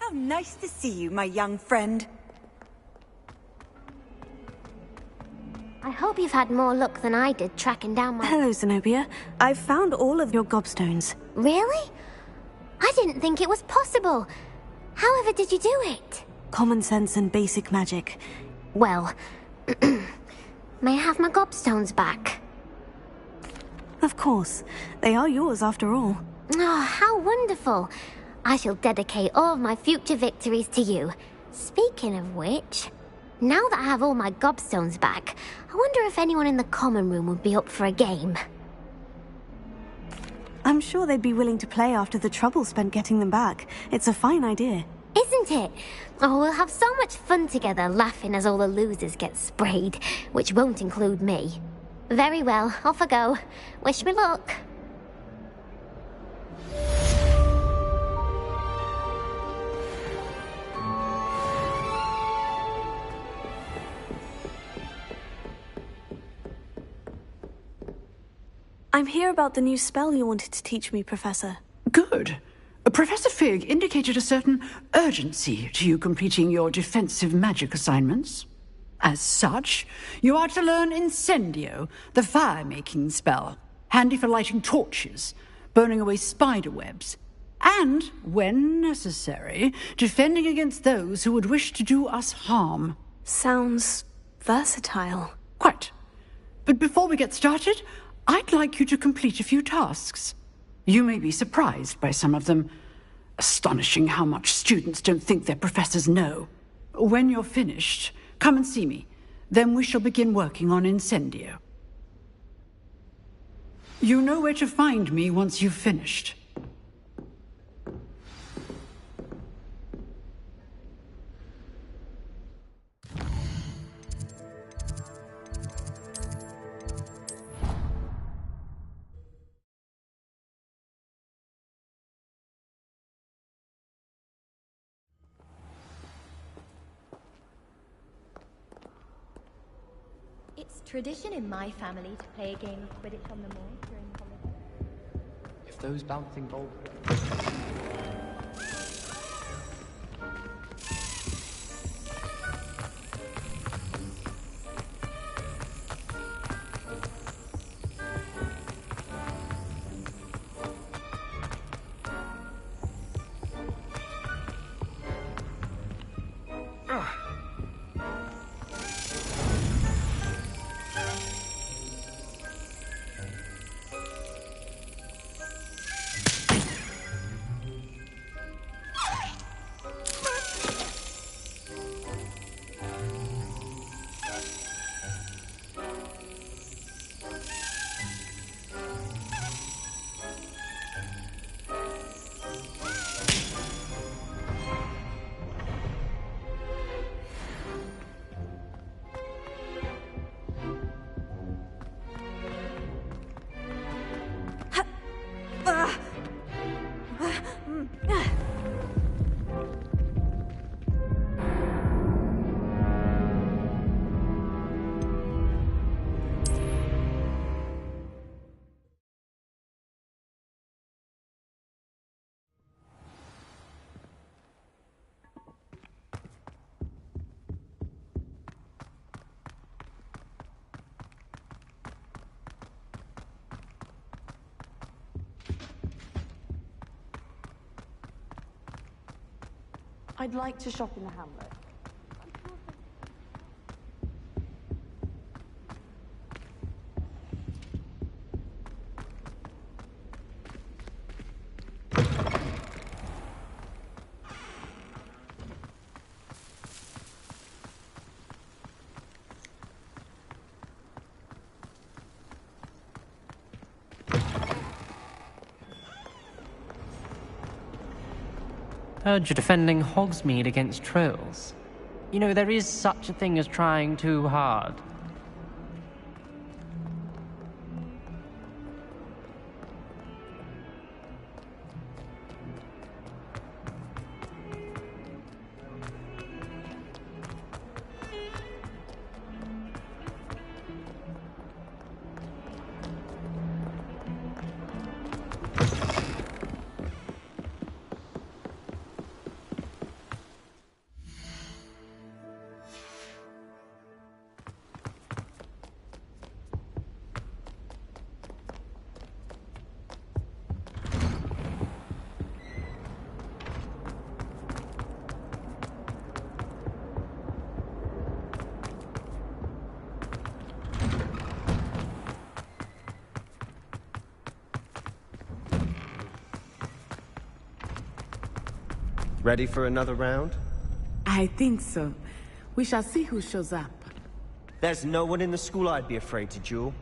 How nice to see you, my young friend. I hope you've had more luck than I did tracking down my... Hello, Zenobia. I've found all of your gobstones. Really? I didn't think it was possible. However did you do it? Common sense and basic magic. Well, may I have my gobstones back? Of course. They are yours after all. Oh, how wonderful. I shall dedicate all of my future victories to you. Speaking of which, now that I have all my gobstones back, I wonder if anyone in the common room would be up for a game. I'm sure they'd be willing to play after the trouble spent getting them back. It's a fine idea. Isn't it? Oh, we'll have so much fun together laughing as all the losers get sprayed, which won't include me. Very well, off I go. Wish me luck. I'm here about the new spell you wanted to teach me, Professor. Good. Professor Fig indicated a certain urgency to you completing your defensive magic assignments. As such, you are to learn Incendio, the fire-making spell, handy for lighting torches, burning away spider webs, and, when necessary, defending against those who would wish to do us harm. Sounds versatile. Quite. But before we get started, I'd like you to complete a few tasks. You may be surprised by some of them. Astonishing how much students don't think their professors know. When you're finished, come and see me. Then we shall begin working on Incendio. You know where to find me once you've finished. It's tradition in my family to play a game of Quidditch on the moor during holidays. If those bouncing balls... I'd like to shop in the hamlet. Heard you're defending Hogsmeade against trolls. You know, there is such a thing as trying too hard. Ready for another round? I think so. We shall see who shows up. There's no one in the school I'd be afraid to duel.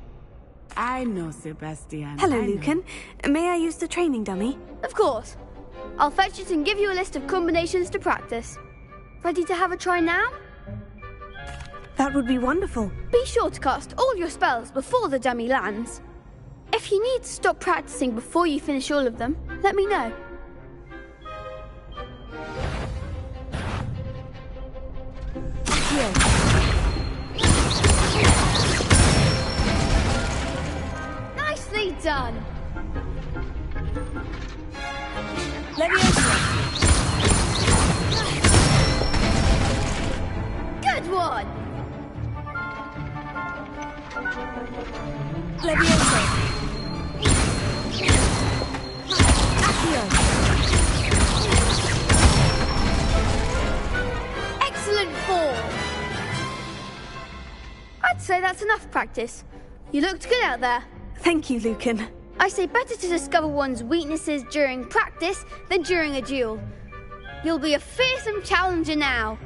I know, Sebastian. Hello, I know. Lucan. May I use the training dummy? Of course. I'll fetch it and give you a list of combinations to practice. Ready to have a try now? That would be wonderful. Be sure to cast all your spells before the dummy lands. If you need to stop practicing before you finish all of them, let me know. Nicely done. Good one. Excellent form. I'd say that's enough practice. You looked good out there. Thank you, Lucan. I say better to discover one's weaknesses during practice than during a duel. You'll be a fearsome challenger now.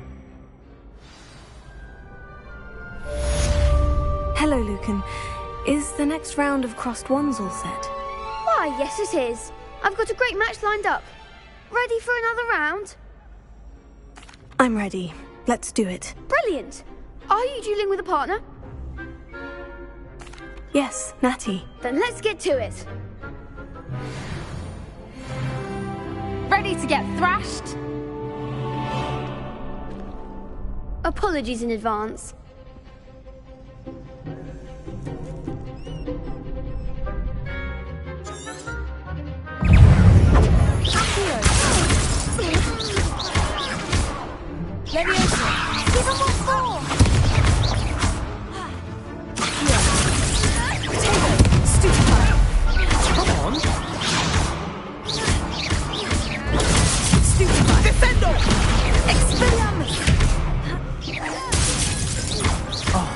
Hello, Lucan. Is the next round of crossed wands all set? Why, yes it is. I've got a great match lined up. Ready for another round? I'm ready. Let's do it. Brilliant. Are you dueling with a partner? Yes, Natty. Then let's get to it. Ready to get thrashed? Apologies in advance. Leviosa! Give him more form! Stupefy! Come on! Stupefy! Defendo! Expelliarmus! Oh,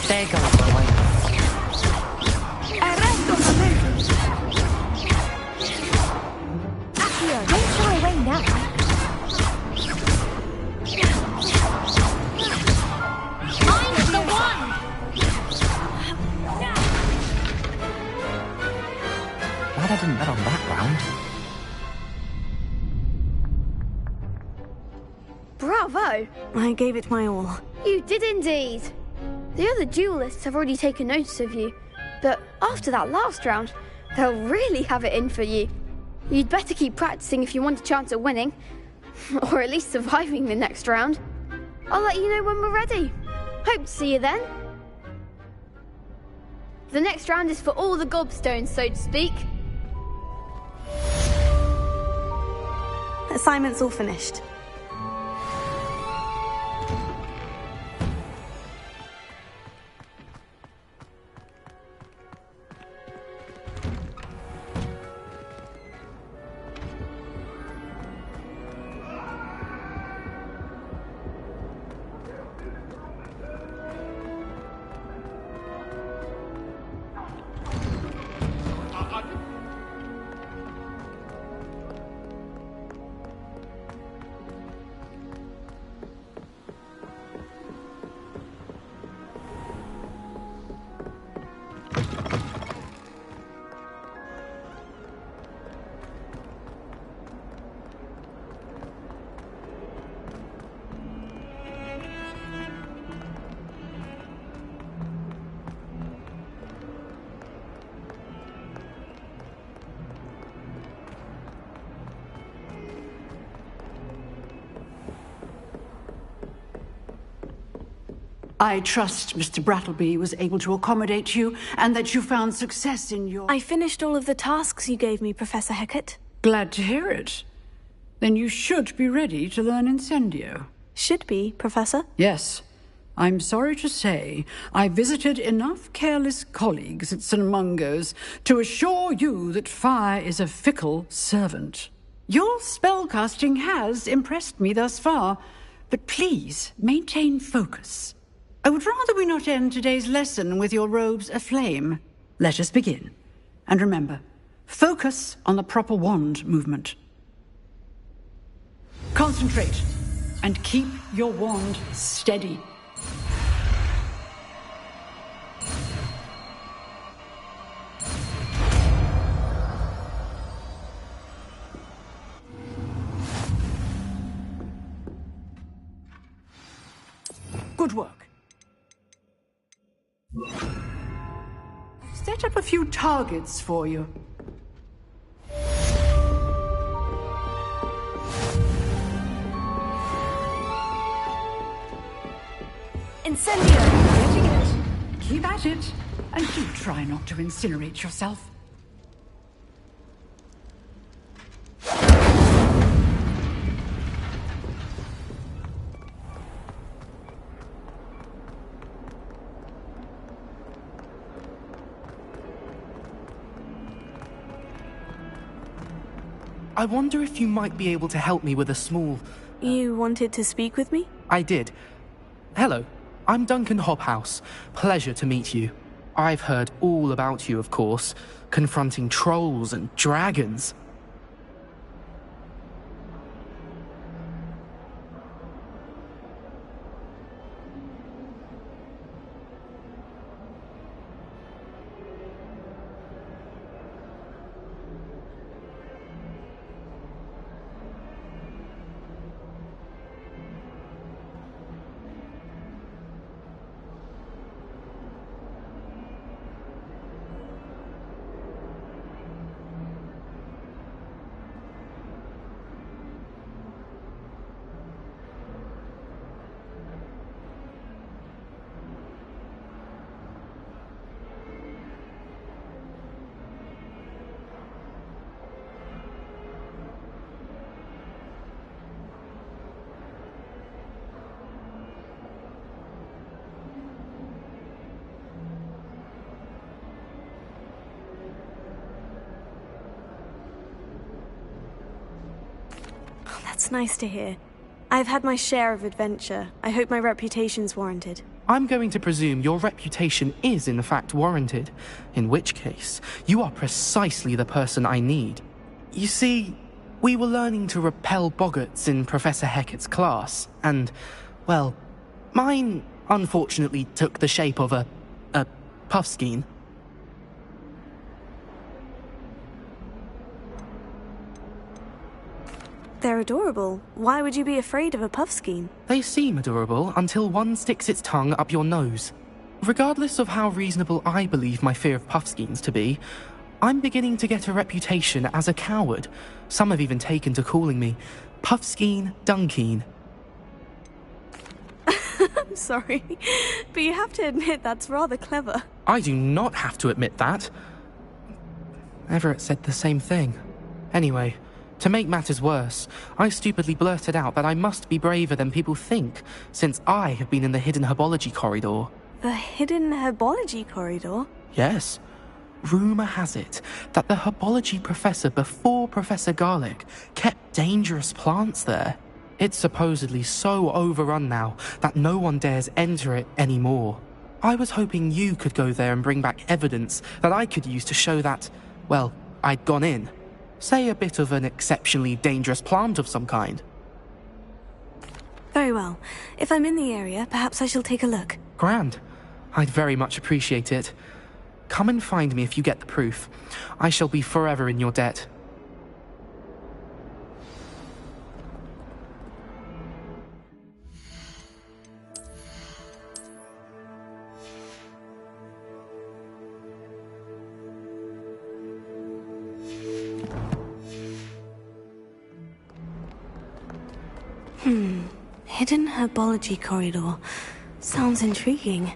there goes my way. Arrendo Momento! Accio, don't shy away now! I didn't bet on that round. Bravo! I gave it my all. You did indeed. The other duelists have already taken notice of you, but after that last round, they'll really have it in for you. You'd better keep practicing if you want a chance at winning, or at least surviving the next round. I'll let you know when we're ready. Hope to see you then. The next round is for all the gobstones, so to speak. Assignment's all finished. I trust Mr. Brattleby was able to accommodate you and that you found success in your... I finished all of the tasks you gave me, Professor Hecat. Glad to hear it. Then you should be ready to learn Incendio. Should be, Professor? Yes. I'm sorry to say I visited enough careless colleagues at St. Mungo's to assure you that fire is a fickle servant. Your spellcasting has impressed me thus far, but please maintain focus. I would rather we not end today's lesson with your robes aflame. Let us begin. And remember, focus on the proper wand movement. Concentrate and keep your wand steady. Good work. Set up a few targets for you. Incendio! Getting it. Keep at it. And do try not to incinerate yourself. I wonder if you might be able to help me with a small... You wanted to speak with me? I did. Hello, I'm Duncan Hobhouse. Pleasure to meet you. I've heard all about you, of course, confronting trolls and dragons. That's nice to hear. I've had my share of adventure. I hope my reputation's warranted. I'm going to presume your reputation is in fact warranted, in which case, you are precisely the person I need. You see, we were learning to repel boggarts in Professor Hecat's class, and, well, mine unfortunately took the shape of a puffskein. They're adorable. Why would you be afraid of a puffskein? They seem adorable until one sticks its tongue up your nose. Regardless of how reasonable I believe my fear of puffskeins to be, I'm beginning to get a reputation as a coward. Some have even taken to calling me Puffskein Dunkeen. I'm sorry, but you have to admit that's rather clever. I do not have to admit that. Everett said the same thing. Anyway, to make matters worse, I stupidly blurted out that I must be braver than people think, since I have been in the hidden herbology corridor. The hidden herbology corridor? Yes. Rumour has it that the herbology professor before Professor Garlic kept dangerous plants there. It's supposedly so overrun now that no one dares enter it anymore. I was hoping you could go there and bring back evidence that I could use to show that, well, I'd gone in. Say a bit of an exceptionally dangerous plant of some kind. Very well. If I'm in the area, perhaps I shall take a look. Grand. I'd very much appreciate it. Come and find me if you get the proof. I shall be forever in your debt. Hidden herbology corridor. Sounds intriguing.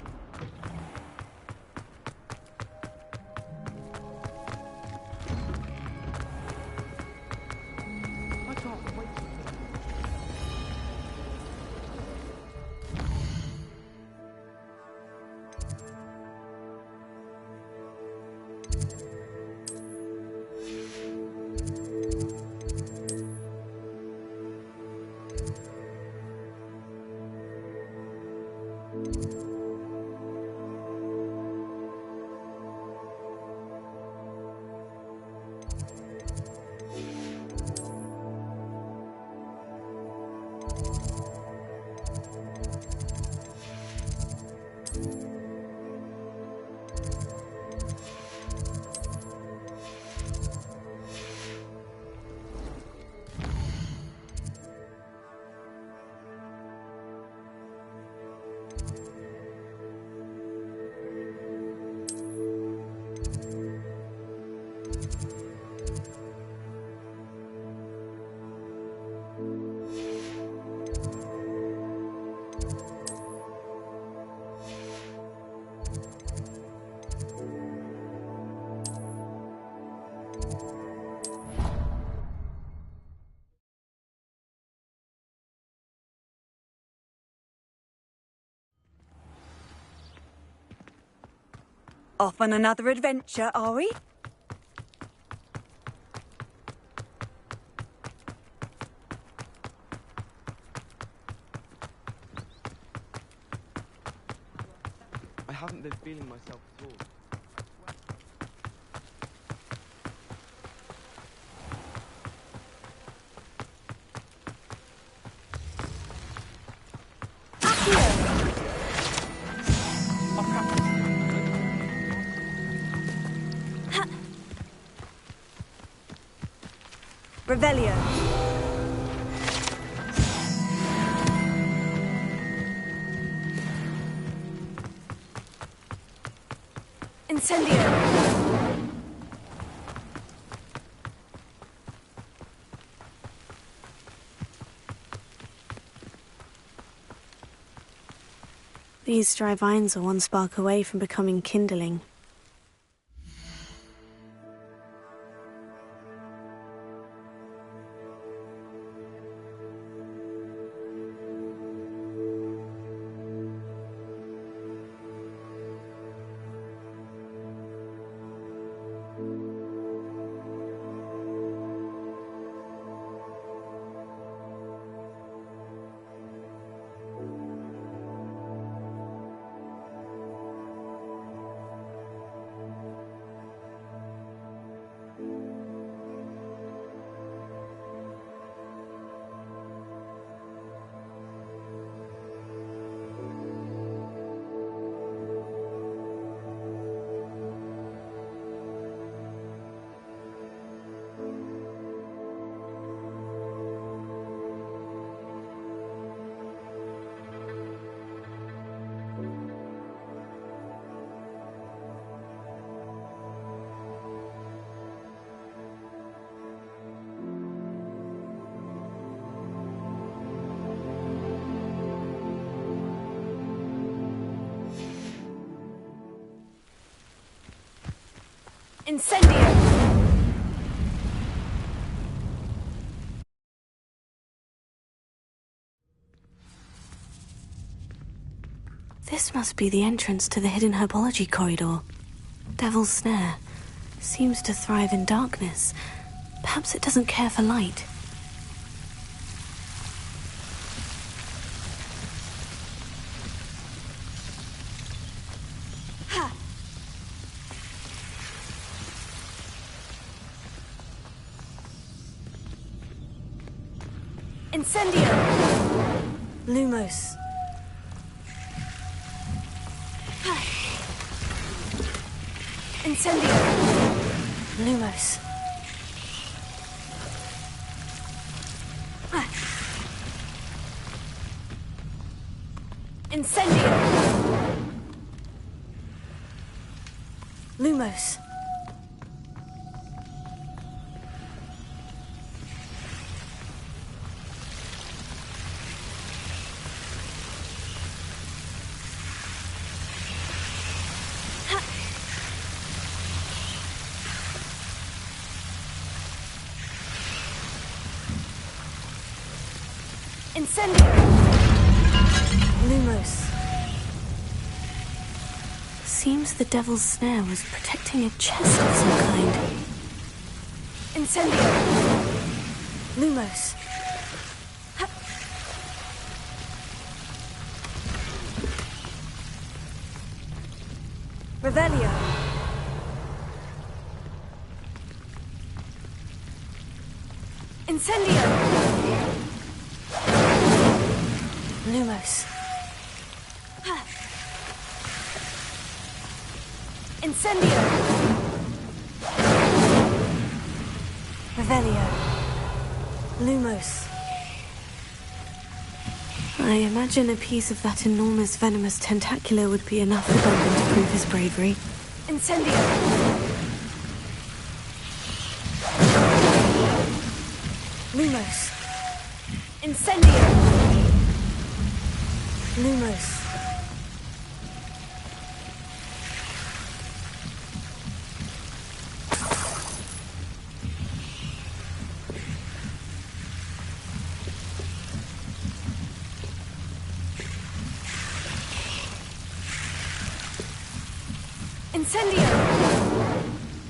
Off on another adventure, are we? I haven't been feeling myself at all. Revelio. Incendio. These dry vines are one spark away from becoming kindling. Incendio! This must be the entrance to the hidden herbology corridor. Devil's Snare seems to thrive in darkness. Perhaps it doesn't care for light. Incendio! Lumos. Incendio! Lumos. Incendio! Lumos. Incendio! Lumos. Seems the Devil's Snare was protecting a chest of some kind. Incendio! Lumos. Revelio. Incendio! Lumos. Incendio! Revelio. Lumos. I imagine a piece of that enormous venomous tentacular would be enough for Duncan to prove his bravery. Incendio! Lumos. Incendio! Lumos. Incendio!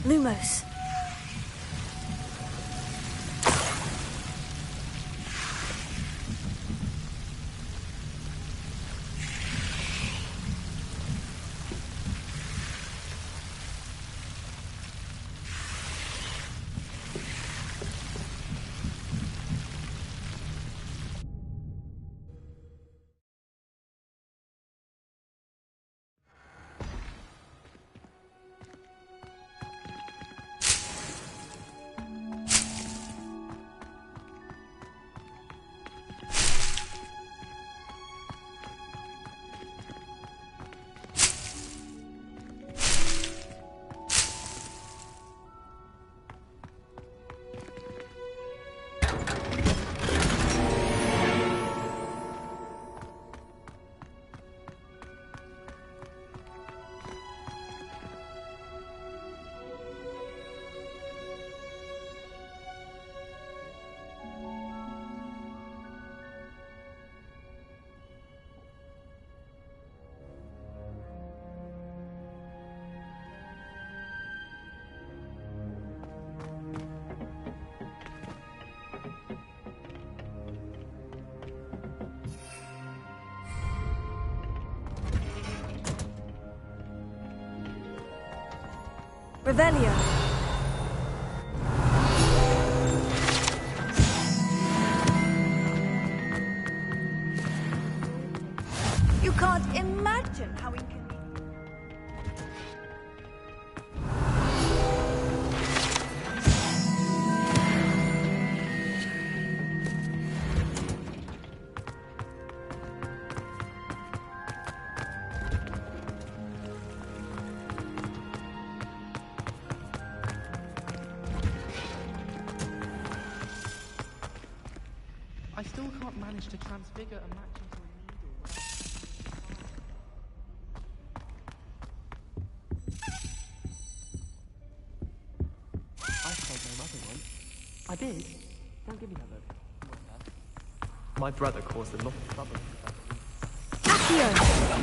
Lumos. Revelio. You can't imagine how inconvenient. I still can't manage to transfigure a match into a needle. I told my mother once. I did. Don't give me that look. My brother caused a lot of trouble. Accio!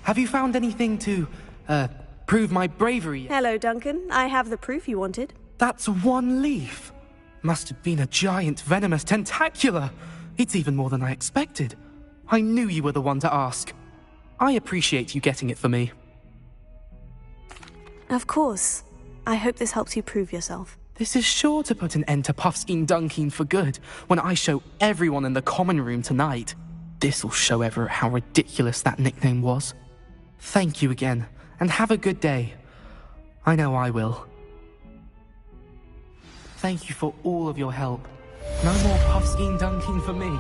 Have you found anything to, prove my bravery yet? Hello, Duncan. I have the proof you wanted. That's one leaf. Must have been a giant venomous tentacula. It's even more than I expected. I knew you were the one to ask. I appreciate you getting it for me. Of course. I hope this helps you prove yourself. This is sure to put an end to Puffskein Dunkeen for good when I show everyone in the common room tonight. This'll show Everett how ridiculous that nickname was. Thank you again, and have a good day. I know I will. Thank you for all of your help. No more Puffskein Dunkeen for me.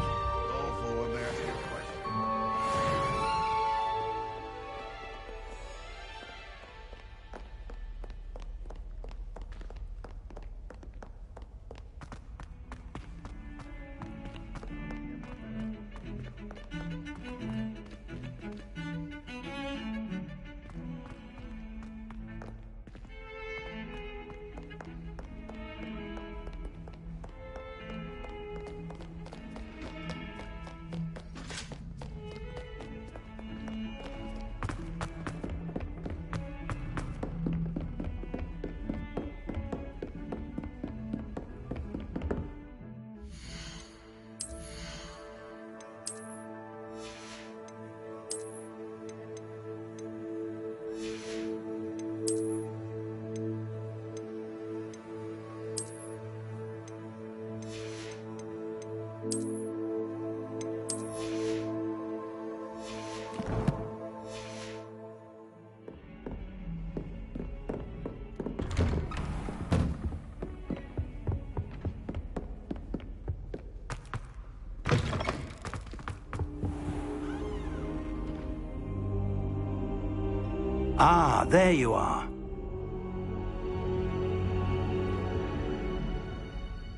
Ah, there you are.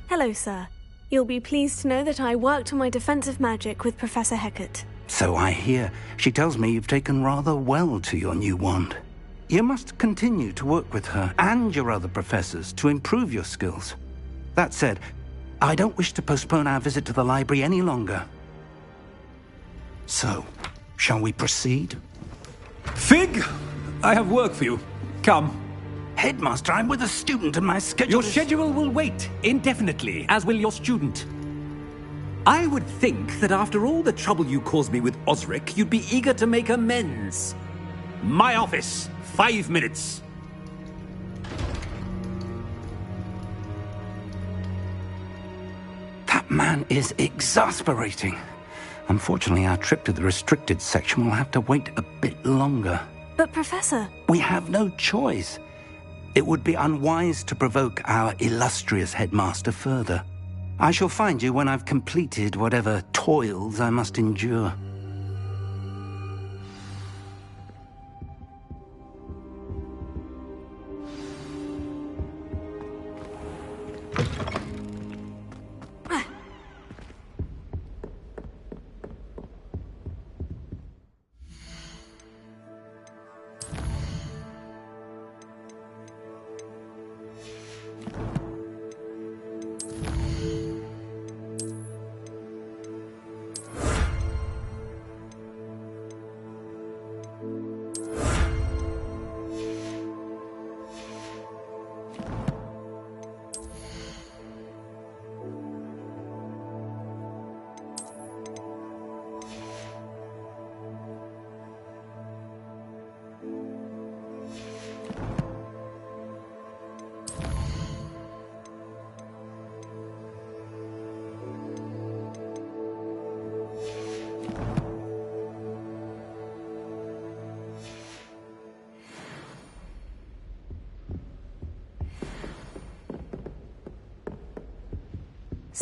Hello, sir. You'll be pleased to know that I worked on my defensive magic with Professor Hecat. So I hear. She tells me you've taken rather well to your new wand. You must continue to work with her and your other professors to improve your skills. That said, I don't wish to postpone our visit to the library any longer. So, shall we proceed? Fig! I have work for you. Come. Headmaster, I'm with a student and my schedule Your schedule will wait indefinitely, as will your student. I would think that after all the trouble you caused me with Osric, you'd be eager to make amends. My office, 5 minutes. That man is exasperating. Unfortunately, our trip to the restricted section will have to wait a bit longer. But, Professor... We have no choice. It would be unwise to provoke our illustrious headmaster further. I shall find you when I've completed whatever toils I must endure.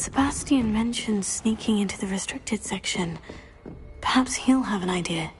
Sebastian mentioned sneaking into the restricted section. Perhaps he'll have an idea.